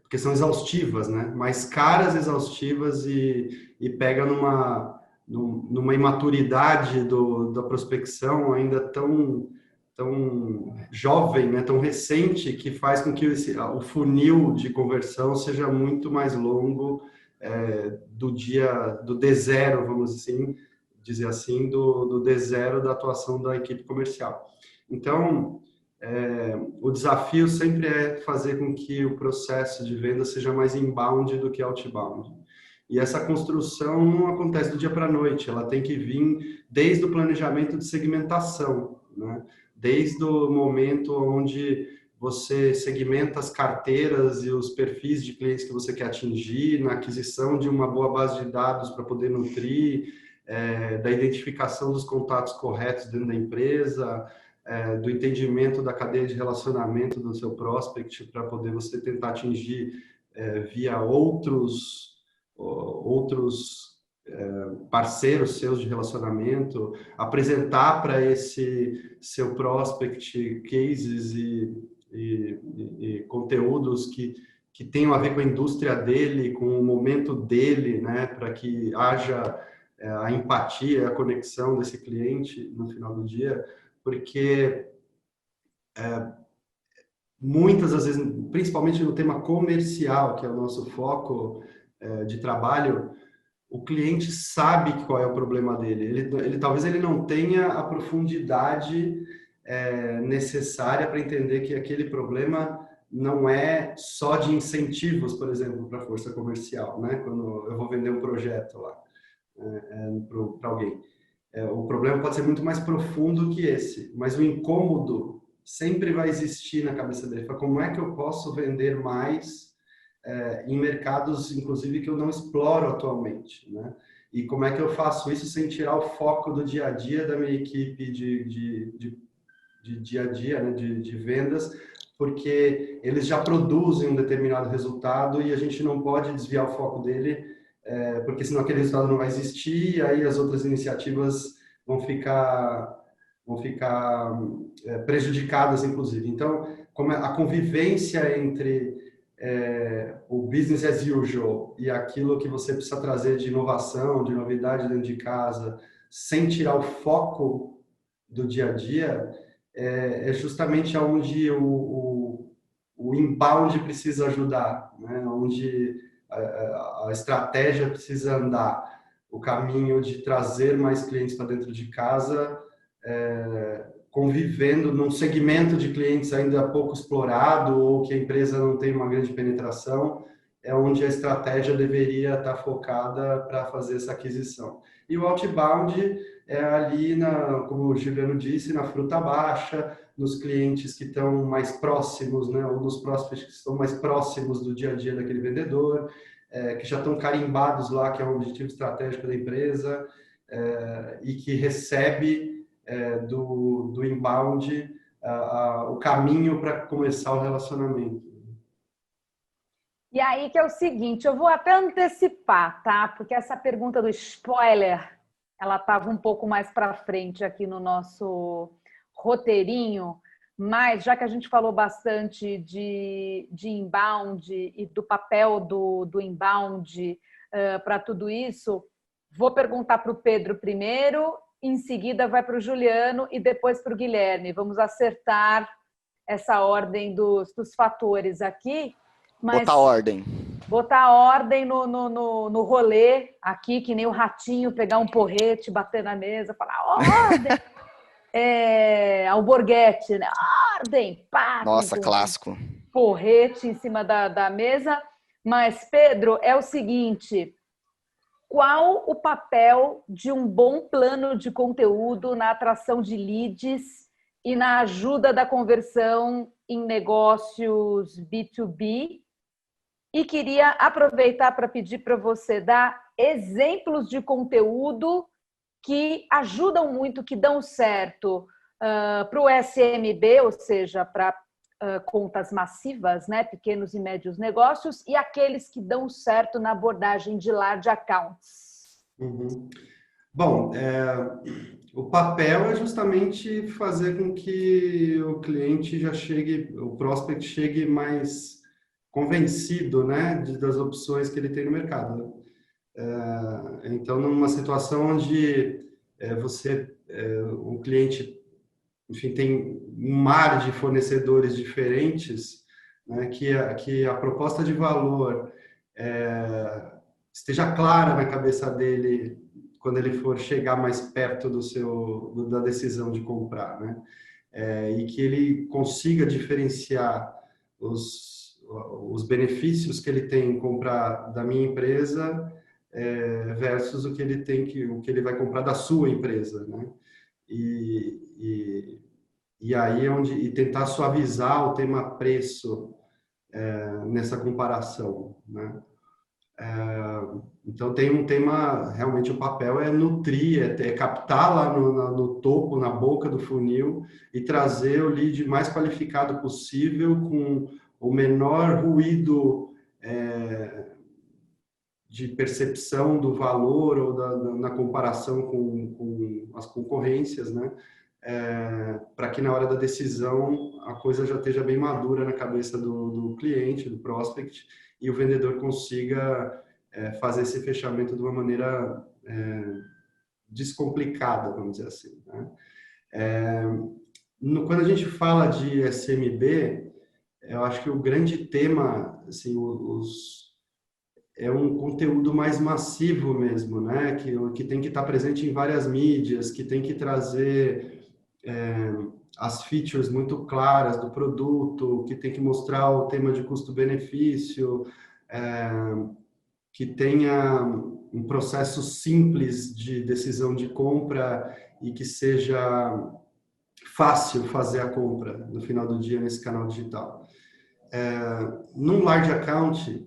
porque são exaustivas, né, mais caras, exaustivas e pega numa imaturidade da prospecção ainda tão jovem, né, tão recente, que faz com que o funil de conversão seja muito mais longo do D0, vamos assim, dizer assim, do D0 da atuação da equipe comercial. Então, o desafio sempre é fazer com que o processo de venda seja mais inbound do que outbound. E essa construção não acontece do dia para a noite, ela tem que vir desde o planejamento de segmentação, né? Desde o momento onde você segmenta as carteiras e os perfis de clientes que você quer atingir, na aquisição de uma boa base de dados para poder nutrir, da identificação dos contatos corretos dentro da empresa, do entendimento da cadeia de relacionamento do seu prospect para poder você tentar atingir via outros parceiros seus de relacionamento, apresentar para esse seu prospect cases e conteúdos que tenham a ver com a indústria dele, com o momento dele, né, para que haja a empatia, a conexão desse cliente no final do dia, porque muitas das vezes, principalmente no tema comercial, que é o nosso foco de trabalho, o cliente sabe qual é o problema dele. Ele talvez ele não tenha a profundidade necessária para entender que aquele problema não é só de incentivos, por exemplo, para a força comercial, né? Quando eu vou vender um projeto lá para alguém. O problema pode ser muito mais profundo que esse, mas o incômodo sempre vai existir na cabeça dele. Como é que eu posso vender mais em mercados, inclusive, que eu não exploro atualmente, né? E como é que eu faço isso sem tirar o foco do dia a dia da minha equipe de dia a dia, né? de vendas, porque eles já produzem um determinado resultado e a gente não pode desviar o foco dele, porque senão aquele resultado não vai existir e aí as outras iniciativas vão ficar prejudicadas, inclusive. Então, como a convivência entre o business as usual e aquilo que você precisa trazer de inovação, de novidade dentro de casa, sem tirar o foco do dia a dia, é justamente onde o inbound precisa ajudar, né? Onde a estratégia precisa andar. O caminho de trazer mais clientes para dentro de casa, convivendo num segmento de clientes ainda pouco explorado ou que a empresa não tem uma grande penetração, é onde a estratégia deveria estar focada para fazer essa aquisição. E o outbound é ali, como o Juliano disse, na fruta baixa, nos clientes que estão mais próximos, né, ou nos prospects que estão mais próximos do dia a dia daquele vendedor, que já estão carimbados lá, que é um objetivo estratégico da empresa, e que recebe do inbound o caminho para começar o relacionamento. E aí que é o seguinte, eu vou até antecipar, tá? Porque essa pergunta do spoiler, ela estava um pouco mais para frente aqui no nosso roteirinho, mas já que a gente falou bastante de inbound e do papel do inbound para tudo isso, vou perguntar para o Pedro primeiro, em seguida vai para o Juliano e depois para o Guilherme. Vamos acertar essa ordem dos fatores aqui. Mas botar ordem no rolê aqui, que nem o ratinho, pegar um porrete, bater na mesa, falar ordem. Alborguete, né? Ordem, pá! Nossa, clássico. Porrete em cima da mesa. Mas, Pedro, é o seguinte, qual o papel de um bom plano de conteúdo na atração de leads e na ajuda da conversão em negócios B2B. E queria aproveitar para pedir para você dar exemplos de conteúdo que ajudam muito, que dão certo para o SMB, ou seja, para contas massivas, né, pequenos e médios negócios, e aqueles que dão certo na abordagem de large accounts. Uhum. Bom, o papel é justamente fazer com que o cliente já chegue, o prospect chegue mais convencido, né, das opções que ele tem no mercado. Então, numa situação onde o cliente, enfim, tem um mar de fornecedores diferentes, né, que a proposta de valor esteja clara na cabeça dele quando ele for chegar mais perto da decisão de comprar, né? E que ele consiga diferenciar os benefícios que ele tem em comprar da minha empresa versus o que ele vai comprar da sua empresa, né? E aí e tentar suavizar o tema preço nessa comparação, né? Então tem um tema, realmente o papel é nutrir, é captar lá no topo, na boca do funil e trazer o lead mais qualificado possível com o menor ruído de percepção do valor ou na comparação com as concorrências, né? Para que na hora da decisão a coisa já esteja bem madura na cabeça do cliente, do prospect, e o vendedor consiga fazer esse fechamento de uma maneira descomplicada, vamos dizer assim, né? Quando a gente fala de SMB, eu acho que o grande tema, assim, é um conteúdo mais massivo mesmo, né? Que tem que estar presente em várias mídias, que tem que trazer as features muito claras do produto, que tem que mostrar o tema de custo-benefício, que tenha um processo simples de decisão de compra e que seja fácil fazer a compra no final do dia nesse canal digital. Num large account,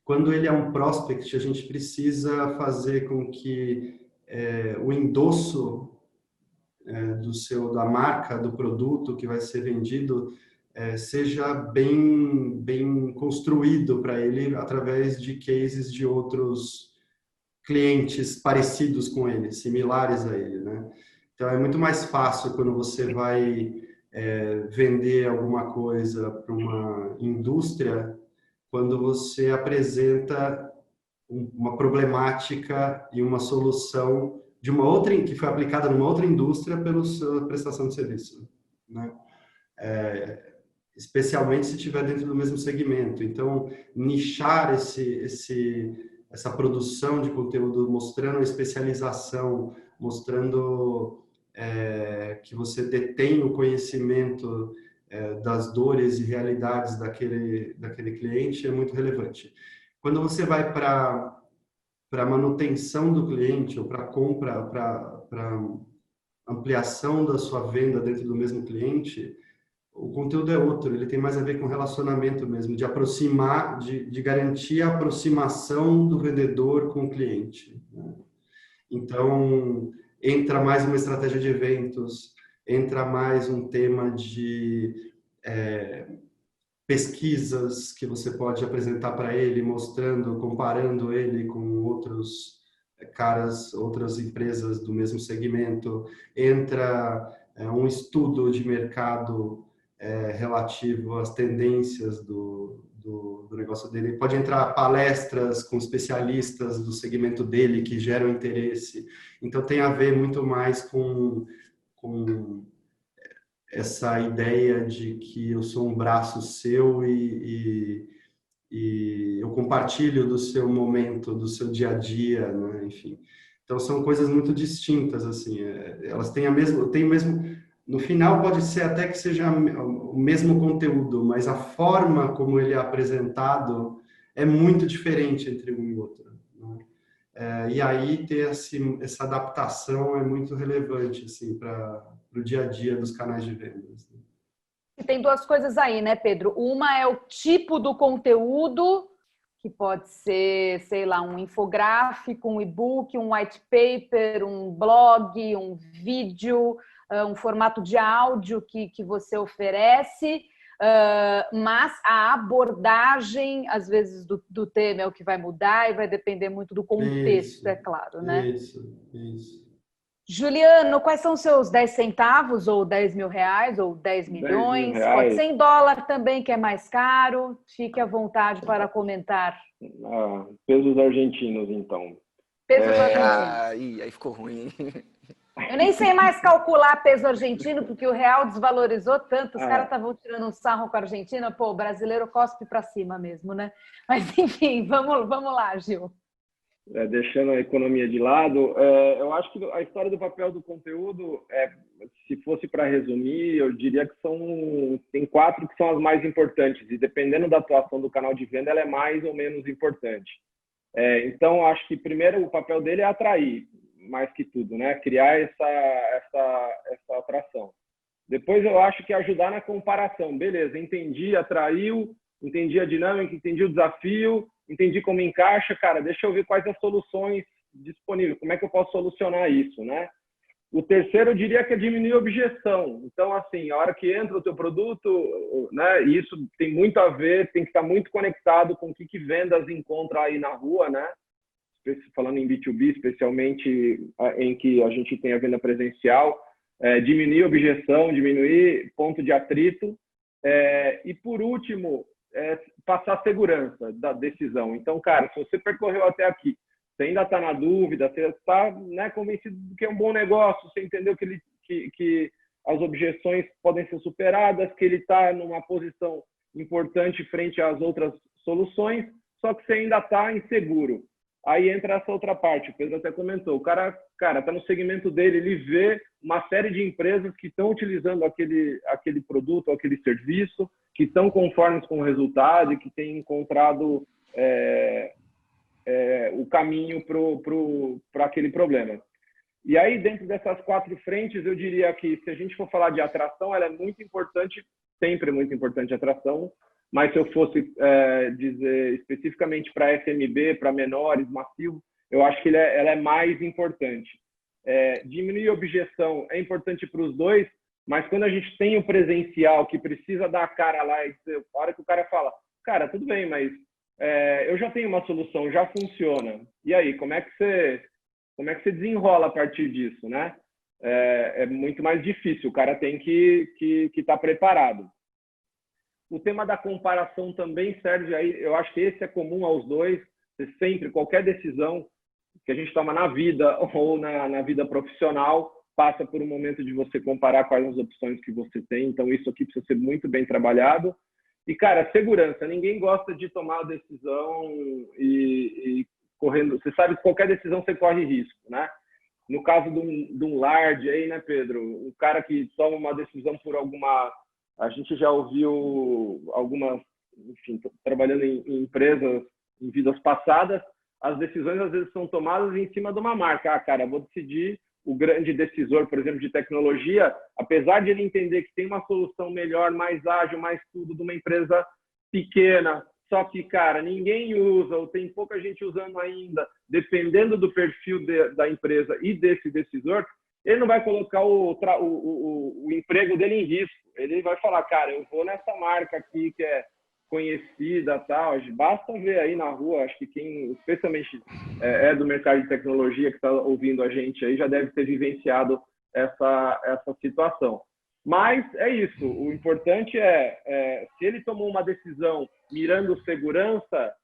quando ele é um prospect, a gente precisa fazer com que o endosso da marca, do produto que vai ser vendido, seja bem construído para ele através de cases de outros clientes parecidos com ele, similares a ele, né? Então, é muito mais fácil quando você vai vender alguma coisa para uma indústria, quando você apresenta uma problemática e uma solução de uma outra que foi aplicada numa outra indústria pela sua prestação de serviço, né? Especialmente se estiver dentro do mesmo segmento. Então, nichar essa produção de conteúdo, mostrando a especialização, mostrando que você detém o conhecimento das dores e realidades daquele cliente é muito relevante. Quando você vai para a manutenção do cliente ou para compra, para ampliação da sua venda dentro do mesmo cliente, o conteúdo é outro, ele tem mais a ver com relacionamento mesmo, de aproximar, de garantir a aproximação do vendedor com o cliente, né? Então, entra mais uma estratégia de eventos, entra mais um tema de pesquisas que você pode apresentar para ele, mostrando, comparando ele com outros outras empresas do mesmo segmento. Entra um estudo de mercado relativo às tendências do negócio dele. Pode entrar palestras com especialistas do segmento dele que geram interesse. Então, tem a ver muito mais com essa ideia de que eu sou um braço seu e eu compartilho do seu momento, do seu dia a dia, né? Enfim. Então, são coisas muito distintas, assim. Elas têm o mesmo... No final, pode ser até que seja o mesmo conteúdo, mas a forma como ele é apresentado é muito diferente entre um e outro, né? E aí ter essa adaptação é muito relevante assim, para o dia a dia dos canais de vendas. E tem duas coisas aí, né, Pedro? Uma é o tipo do conteúdo, que pode ser, sei lá, um infográfico, um e-book, um white paper, um blog, um vídeo, um formato de áudio que você oferece, mas a abordagem, às vezes, do tema é o que vai mudar e vai depender muito do contexto, é claro, né? Isso. Juliano, quais são os seus 10 centavos, ou 10 mil reais, ou 10 milhões? 10 mil Pode reais. ser em dólar também, que é mais caro. Fique à vontade para comentar. Pesos argentinos, então. Pesos argentinos. Aí ficou ruim. Eu nem sei mais calcular peso argentino, porque o real desvalorizou tanto. Os caras estavam tirando um sarro com a Argentina. Pô, o brasileiro cospe para cima mesmo, né? Mas, enfim, vamos lá, Gil. Deixando a economia de lado, eu acho que a história do papel do conteúdo, se fosse para resumir, eu diria que tem 4 que são as mais importantes, e dependendo da atuação do canal de venda, ela é mais ou menos importante. Então, acho que primeiro o papel dele é atrair, mais que tudo, né? Criar essa atração. Depois eu acho que ajudar na comparação. Beleza, entendi, atraiu, entendi a dinâmica, entendi o desafio, entendi como encaixa, cara, deixa eu ver quais as soluções disponíveis, como é que eu posso solucionar isso, né? O terceiro, eu diria que é diminuir a objeção. Então, assim, a hora que entra o teu produto, né, isso tem muito a ver, tem que estar muito conectado com o que vendas encontra aí na rua, né? Falando em B2B, especialmente em que a gente tem a venda presencial, diminuir objeção, diminuir ponto de atrito, e por último, passar segurança da decisão. Então, cara, se você percorreu até aqui, você ainda está na dúvida, você está, né, convencido de que é um bom negócio, você entendeu que as objeções podem ser superadas, que ele está numa posição importante frente às outras soluções, só que você ainda está inseguro. Aí entra essa outra parte, o Pedro até comentou, o cara está no segmento dele, ele vê uma série de empresas que estão utilizando aquele produto, aquele serviço, que estão conformes com o resultado e que têm encontrado o caminho para aquele problema. E aí, dentro dessas 4 frentes, eu diria que, se a gente for falar de atração, ela é muito importante, sempre é muito importante a atração, mas se eu fosse dizer especificamente para SMB, para menores, massivos, eu acho que ela é mais importante. Diminuir a objeção é importante para os dois, mas quando a gente tem o presencial que precisa dar a cara lá, e a hora que o cara fala, cara, tudo bem, mas eu já tenho uma solução, já funciona. E aí, como é que você desenrola a partir disso, né? É muito mais difícil, o cara tem que estar preparado. O tema da comparação também serve aí, eu acho que esse é comum aos dois, sempre, qualquer decisão que a gente toma na vida ou na vida profissional, passa por um momento de você comparar quais as opções que você tem, então isso aqui precisa ser muito bem trabalhado. E, cara, segurança, ninguém gosta de tomar a decisão e correndo, você sabe que qualquer decisão você corre risco, né? No caso de um large aí, né, Pedro, o cara que toma uma decisão por a gente já ouviu algumas, enfim, trabalhando em empresas em vidas passadas, as decisões às vezes são tomadas em cima de uma marca. Cara, vou decidir, o grande decisor, por exemplo, de tecnologia, apesar de ele entender que tem uma solução melhor, mais ágil, mais tudo, de uma empresa pequena, só que, cara, ninguém usa, ou tem pouca gente usando ainda, dependendo do perfil da empresa e desse decisor, ele não vai colocar o emprego dele em risco. Ele vai falar, cara, eu vou nessa marca aqui que é conhecida, tal. Basta ver aí na rua, acho que quem, especialmente do mercado de tecnologia que está ouvindo a gente aí, já deve ter vivenciado essa situação. Mas é isso, o importante se ele tomou uma decisão mirando segurança,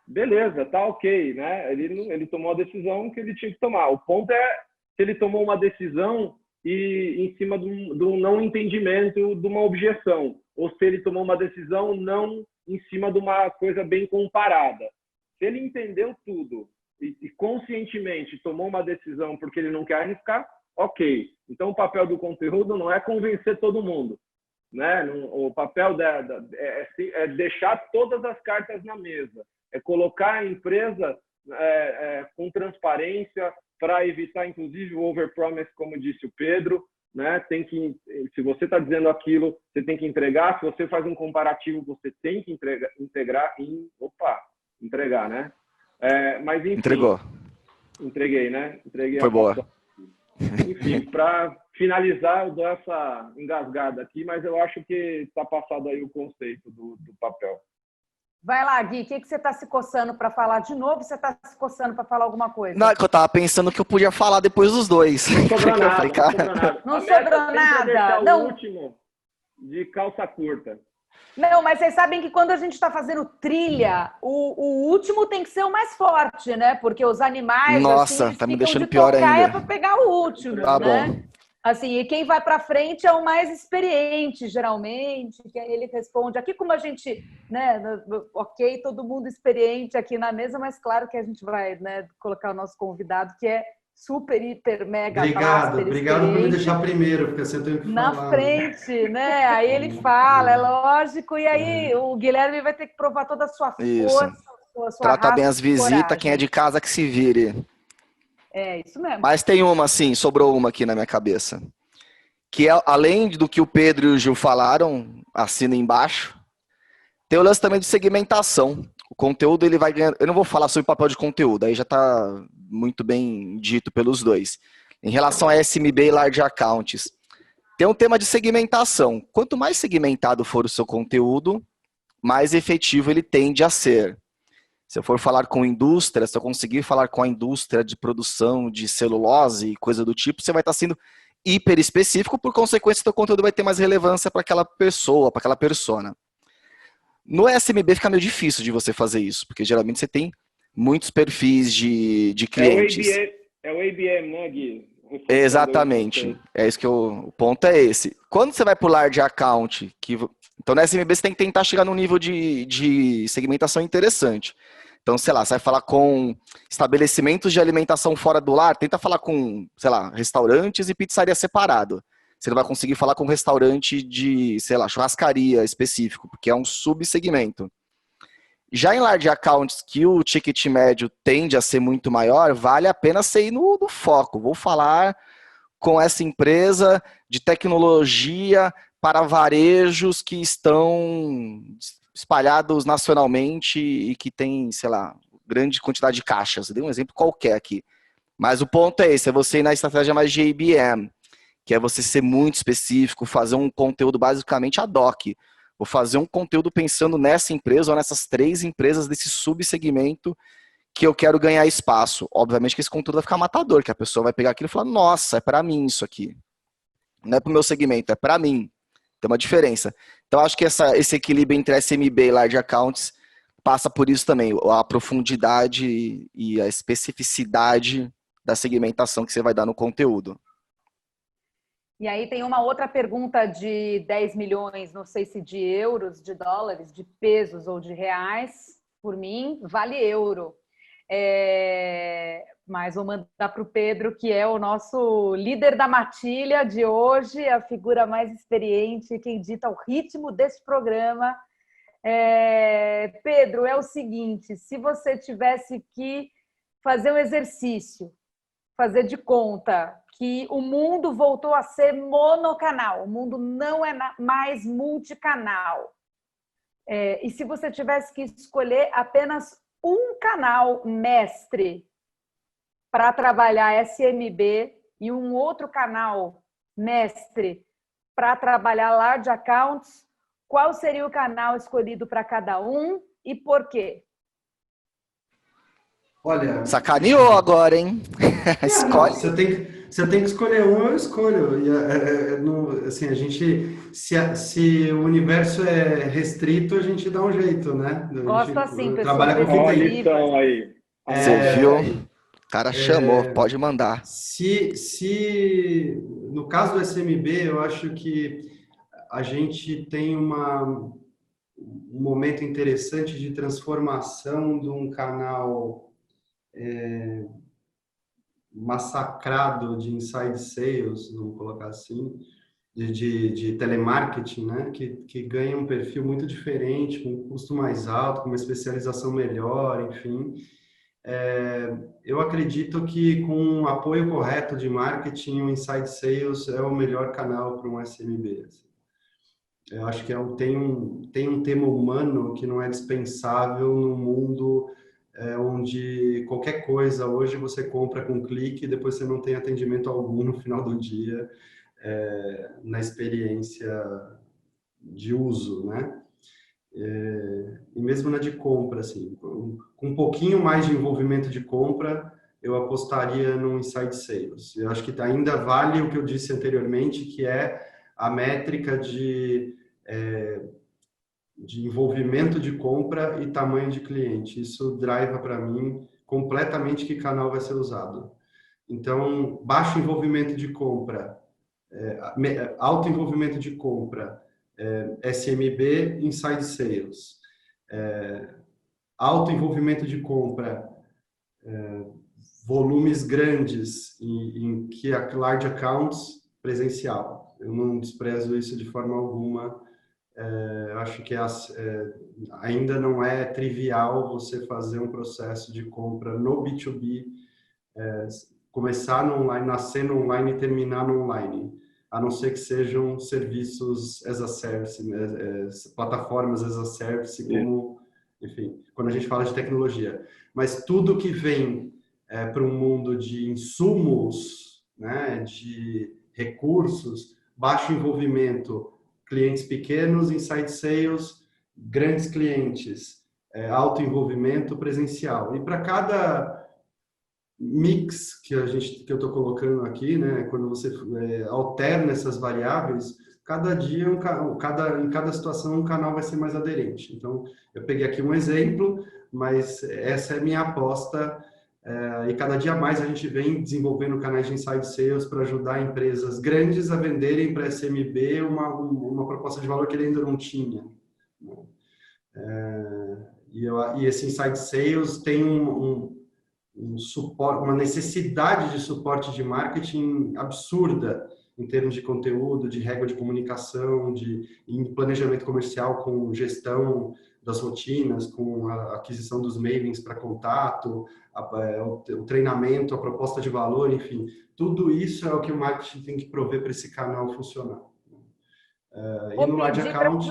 beleza, tá ok, né? Ele tomou a decisão que ele tinha que tomar. O ponto é se ele tomou uma decisão em cima de um não entendimento, de uma objeção, ou se ele tomou uma decisão não em cima de uma coisa bem comparada. Se ele entendeu tudo e conscientemente tomou uma decisão porque ele não quer arriscar, ok. Então, o papel do conteúdo não é convencer todo mundo, né? O papel é deixar todas as cartas na mesa, é colocar a empresa com transparência para evitar, inclusive, o overpromise, como disse o Pedro, né? Se você está dizendo aquilo, você tem que entregar. Se você faz um comparativo, você tem que entregar, né? Mas enfim, Entregou. Entreguei, né? Entreguei. Foi boa. Enfim, para finalizar, eu dou essa engasgada aqui, mas eu acho que está passado aí o conceito do papel. Vai lá, Gui, o que você está se coçando para falar de novo? Você está se coçando para falar alguma coisa? Não, é que eu tava pensando que eu podia falar depois dos dois. Não sobrou nada. Não sobrou nada. Não. O último de calça curta. Não, mas vocês sabem que quando a gente está fazendo trilha, o último tem que ser o mais forte, né? Porque os animais, nossa, assim, tá me ficam deixando de pior tocaia ainda. para pegar o último, Tá né? bom. Assim, e quem vai para frente é o mais experiente, geralmente, que ele responde. Aqui, como a gente, né, ok, todo mundo experiente aqui na mesa, mas claro que a gente vai, né, colocar o nosso convidado, que é super, hiper, mega, obrigado por me deixar primeiro, porque assim eu tenho que falar. Na frente, né? Aí ele fala, é lógico, e aí o Guilherme vai ter que provar toda a sua força, sua Trata bem raça as e visitas, coragem. quem é de casa que se vire. É, isso mesmo. Mas tem uma, assim, sobrou uma aqui na minha cabeça. Que é, além do que o Pedro e o Gil falaram, assina embaixo, tem o lance também de segmentação. O conteúdo, ele vai ganhando... Eu não vou falar sobre papel de conteúdo, aí já está muito bem dito pelos dois. Em relação a SMB e Large Accounts, tem um tema de segmentação. Quanto mais segmentado for o seu conteúdo, mais efetivo ele tende a ser. Se eu for falar com indústria, se eu conseguir falar com a indústria de produção de celulose e coisa do tipo, você vai estar sendo hiper específico, por consequência, o seu conteúdo vai ter mais relevância para aquela pessoa, para aquela persona. No SMB fica meio difícil de você fazer isso, porque geralmente você tem muitos perfis de clientes. É o ABM, né, Gui? Exatamente. É isso que o ponto é esse. Quando você vai para o large account, então no SMB você tem que tentar chegar num nível de segmentação interessante. Então, sei lá, você vai falar com estabelecimentos de alimentação fora do lar, tenta falar com, sei lá, restaurantes e pizzaria separado. Você não vai conseguir falar com um restaurante de, sei lá, churrascaria específico, porque é um subsegmento. Já em large accounts, que o ticket médio tende a ser muito maior, vale a pena você ir no foco. Vou falar com essa empresa de tecnologia para varejos que estão espalhados nacionalmente e que tem, sei lá, grande quantidade de caixas. Eu dei um exemplo qualquer aqui. Mas o ponto é esse, é você ir na estratégia mais de ABM, que é você ser muito específico, fazer um conteúdo basicamente ad hoc. Vou fazer um conteúdo pensando nessa empresa ou nessas 3 empresas desse subsegmento que eu quero ganhar espaço. Obviamente que esse conteúdo vai ficar matador, que a pessoa vai pegar aquilo e falar, nossa, é para mim isso aqui. Não é para o meu segmento, é para mim. Tem uma diferença. Então, acho que esse equilíbrio entre SMB e Large Accounts passa por isso também, a profundidade e a especificidade da segmentação que você vai dar no conteúdo. E aí tem uma outra pergunta de 10 milhões, não sei se de euros, de dólares, de pesos ou de reais, por mim, vale euro. Mas vou mandar para o Pedro, que é o nosso líder da matilha de hoje, a figura mais experiente, quem dita o ritmo desse programa. Pedro, é o seguinte, se você tivesse que fazer um exercício, fazer de conta que o mundo voltou a ser monocanal, o mundo não é mais multicanal. E se você tivesse que escolher apenas um canal mestre para trabalhar SMB e um outro canal mestre para trabalhar large accounts, qual seria o canal escolhido para cada um e por quê? Olha, sacaneou agora, hein? Escolhe. Você tem que escolher um, eu escolho. Assim, a gente, se o universo é restrito, a gente dá um jeito, né? Gosto assim, pessoal. Trabalha com Olha a lição aí. Você viu? O cara chamou, pode mandar. No caso do SMB, eu acho que a gente tem um momento interessante de transformação de um canal massacrado de inside sales, vamos colocar assim, de telemarketing, né? Que ganha um perfil muito diferente, com um custo mais alto, com uma especialização melhor, enfim. eu acredito que com um apoio correto de marketing, o Inside Sales é o melhor canal para um SMB. Assim. Eu acho que tem um tema humano que não é dispensável no mundo onde qualquer coisa hoje você compra com um clique e depois você não tem atendimento algum no final do dia na experiência de uso, né? E mesmo na de compra, assim, com um pouquinho mais de envolvimento de compra, eu apostaria no Inside Sales. Eu acho que ainda vale o que eu disse anteriormente, que é a métrica de envolvimento de compra e tamanho de cliente. Isso driva para mim completamente que canal vai ser usado. Então, baixo envolvimento de compra, alto envolvimento de compra, SMB, Inside Sales. Alto envolvimento de compra, volumes grandes em key large accounts, presencial. Eu não desprezo isso de forma alguma. Eu acho que ainda não é trivial você fazer um processo de compra no B2B, começar no online, nascer no online e terminar no online, a não ser que sejam serviços as a service, né? Plataformas as a service, como, enfim, quando a gente fala de tecnologia. Mas tudo que vem para um mundo de insumos, né, de recursos, baixo envolvimento, clientes pequenos, inside sales, grandes clientes, alto envolvimento presencial. E para cada mix que eu estou colocando aqui, né, quando você alterna essas variáveis, cada dia, em cada situação, um canal vai ser mais aderente. Então, eu peguei aqui um exemplo, mas essa é a minha aposta. E cada dia mais a gente vem desenvolvendo canais de inside sales para ajudar empresas grandes a venderem para SMB uma proposta de valor que ele ainda não tinha. E esse inside sales tem um suporte, uma necessidade de suporte de marketing absurda em termos de conteúdo, de regra de comunicação, em planejamento comercial com gestão das rotinas, com a aquisição dos mailings para contato, o treinamento, a proposta de valor, enfim, tudo isso é o que o marketing tem que prover para esse canal funcionar. E no large account...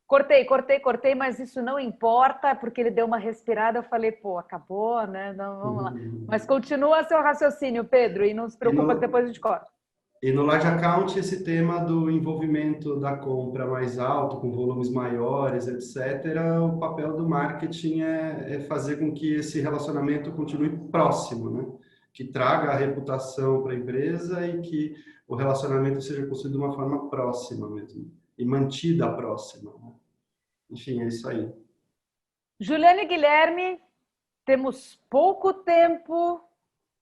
Cortei, mas isso não importa, porque ele deu uma respirada, eu falei, pô, acabou, né? Não, vamos lá. Mas continua seu raciocínio, Pedro, e não se preocupa que depois a gente corta. E no large account, esse tema do envolvimento da compra mais alto, com volumes maiores, etc., o papel do marketing é fazer com que esse relacionamento continue próximo, né? Que traga a reputação para a empresa e que o relacionamento seja construído de uma forma próxima mesmo, e mantida próxima, né? Enfim, é isso aí. Juliane e Guilherme, temos pouco tempo,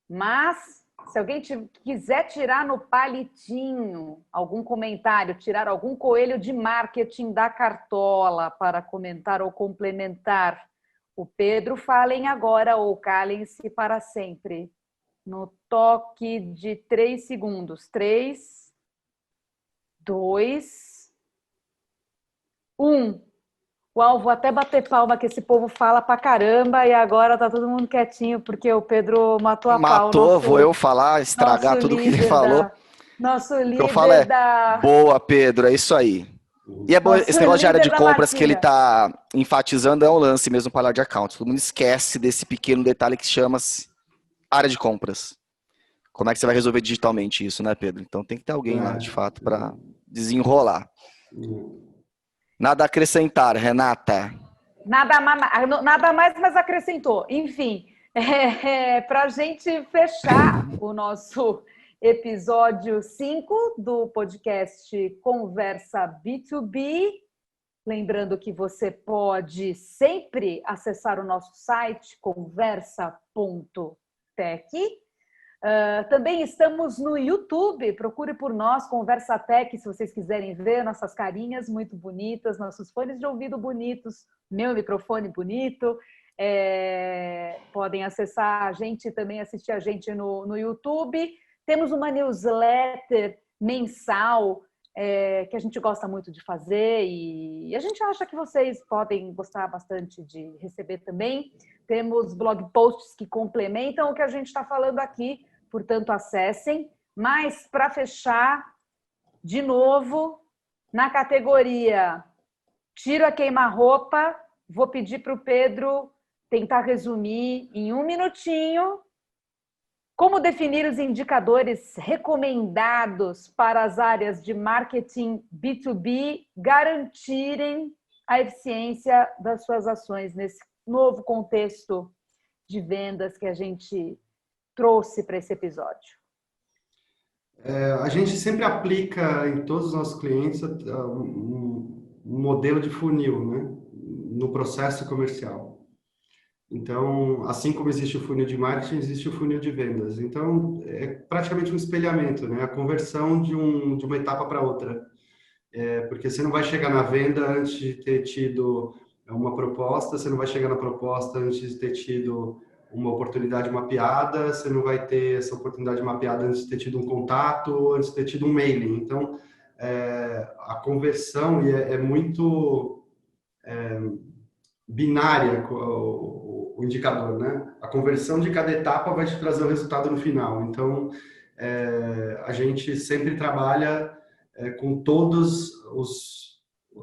mas se alguém quiser tirar no palitinho algum comentário, tirar algum coelho de marketing da cartola para comentar ou complementar o Pedro, falem agora ou calem-se para sempre. No toque de 3 segundos. 3, 2, 1. Uau, vou até bater palma que esse povo fala pra caramba e agora tá todo mundo quietinho porque o Pedro matou a pau. Vou eu falar, estragar tudo que ele falou. Nosso líder o que eu falo boa, Pedro, é isso aí. E é bom, esse negócio de área de compras que ele tá enfatizando é um lance mesmo para large account. Todo mundo esquece desse pequeno detalhe que chama-se área de compras. Como é que você vai resolver digitalmente isso, né, Pedro? Então tem que ter alguém lá, de fato, para desenrolar. Nada a acrescentar, Renata. Nada mais, mas acrescentou. Enfim, para a gente fechar o nosso episódio 5 do podcast Conversa B2B, lembrando que você pode sempre acessar o nosso site conversa.tech. Também estamos no YouTube, procure por nós, Conversa Tech, se vocês quiserem ver nossas carinhas muito bonitas, nossos fones de ouvido bonitos, meu microfone bonito. Podem acessar a gente e também assistir a gente no YouTube. Temos uma newsletter mensal que a gente gosta muito de fazer e a gente acha que vocês podem gostar bastante de receber também. Temos blog posts que complementam o que a gente está falando aqui, portanto, acessem. Mas, para fechar, de novo, na categoria Tiro a queima-roupa, vou pedir para o Pedro tentar resumir em 1 minutinho como definir os indicadores recomendados para as áreas de marketing B2B garantirem a eficiência das suas ações nesse novo contexto de vendas que a gente trouxe para esse episódio. A gente sempre aplica em todos os nossos clientes um modelo de funil, né? No processo comercial. Então, assim como existe o funil de marketing, existe o funil de vendas. Então, é praticamente um espelhamento, né? A conversão de uma etapa para outra. Porque você não vai chegar na venda antes de ter tido uma proposta, você não vai chegar na proposta antes de ter tido uma oportunidade mapeada, você não vai ter essa oportunidade mapeada antes de ter tido um contato, antes de ter tido um mailing. Então, a conversão é muito binária o indicador, né? A conversão de cada etapa vai te trazer o resultado no final. Então, a gente sempre trabalha com todas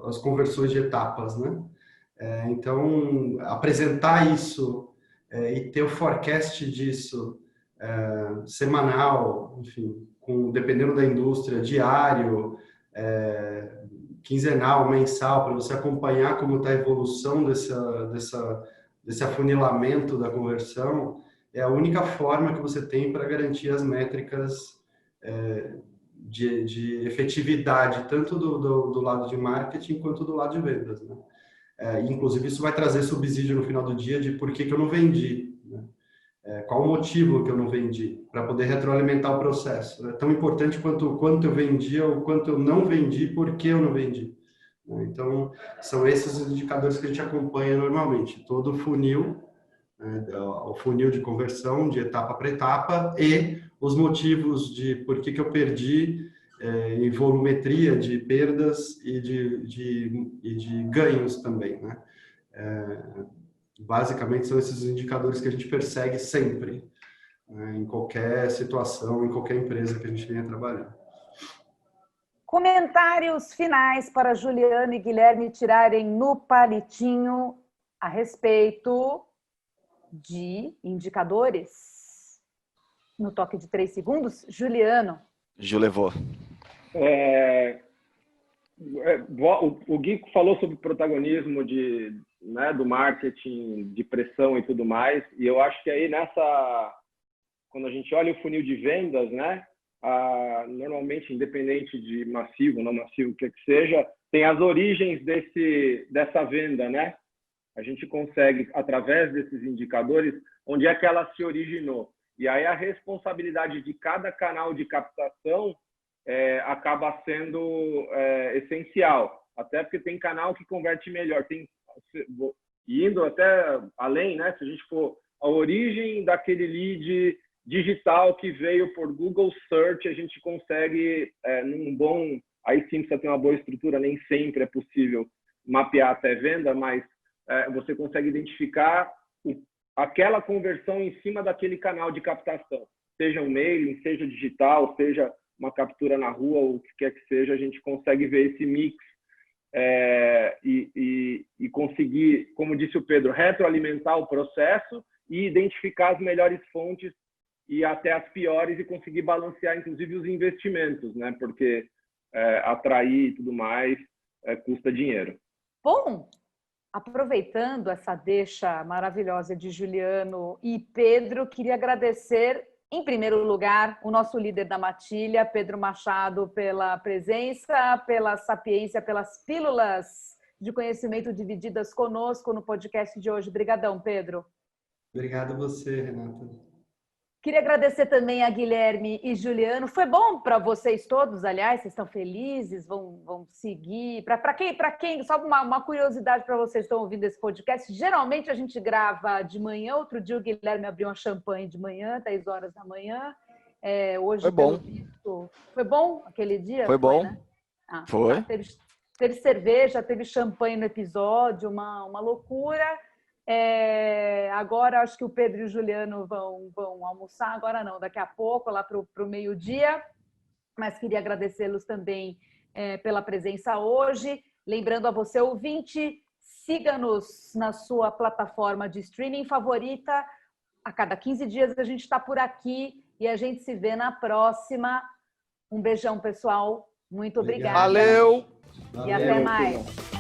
as conversões de etapas, né? Então, apresentar isso e ter o forecast disso semanal, enfim, dependendo da indústria, diário, quinzenal, mensal, para você acompanhar como está a evolução desse afunilamento da conversão, é a única forma que você tem para garantir as métricas de efetividade, tanto do lado de marketing quanto do lado de vendas, né? Inclusive, isso vai trazer subsídio no final do dia de por que eu não vendi, né? Qual o motivo que eu não vendi, para poder retroalimentar o processo. É tão importante quanto o quanto eu vendi ou quanto eu não vendi, por que eu não vendi. Então, são esses os indicadores que a gente acompanha normalmente. Todo o funil, o funil de conversão, de etapa para etapa, e os motivos de por que eu perdi, em volumetria de perdas e de ganhos também, né? Basicamente, são esses indicadores que a gente persegue sempre, né, em qualquer situação, em qualquer empresa que a gente venha trabalhar. Comentários finais para Juliano e Guilherme tirarem no palitinho a respeito de indicadores. No toque de 3 segundos, Juliano. Ju levou. O Gui falou sobre o protagonismo do marketing, de pressão e tudo mais, e eu acho que aí quando a gente olha o funil de vendas, né, normalmente, independente de massivo, não massivo, o que seja, tem as origens dessa venda, né? A gente consegue, através desses indicadores, onde é que ela se originou. E aí a responsabilidade de cada canal de captação acaba sendo essencial. Até porque tem canal que converte melhor. Indo até além, né? Se a gente for a origem daquele lead digital que veio por Google Search, a gente consegue, aí sim precisa ter uma boa estrutura, nem sempre é possível mapear até venda, mas você consegue identificar aquela conversão em cima daquele canal de captação, seja um mailing, seja digital, seja uma captura na rua, ou o que quer que seja, a gente consegue ver esse mix e conseguir, como disse o Pedro, retroalimentar o processo e identificar as melhores fontes e até as piores, e conseguir balancear, inclusive, os investimentos, né? Porque atrair e tudo mais custa dinheiro. Bom, aproveitando essa deixa maravilhosa de Juliano e Pedro, queria agradecer, em primeiro lugar, o nosso líder da matilha, Pedro Machado, pela presença, pela sapiência, pelas pílulas de conhecimento divididas conosco no podcast de hoje. Obrigadão, Pedro. Obrigado a você, Renata. Queria agradecer também a Guilherme e Juliano. Foi bom para vocês todos, aliás, vocês estão felizes, vão seguir. Para quem, só uma curiosidade para vocês que estão ouvindo esse podcast, geralmente a gente grava de manhã, outro dia o Guilherme abriu uma champanhe de manhã, 10 horas da manhã. Hoje, foi bom. Visto, foi bom aquele dia? Foi bom. Né? Foi? Teve cerveja, teve champanhe no episódio, uma loucura. Agora acho que o Pedro e o Juliano vão almoçar, agora não, daqui a pouco, lá para o meio-dia. Mas queria agradecê-los também pela presença hoje. Lembrando a você, ouvinte, siga-nos na sua plataforma de streaming favorita. A cada 15 dias a gente está por aqui e a gente se vê na próxima. Um beijão, pessoal. Muito obrigada. Valeu! E até mais.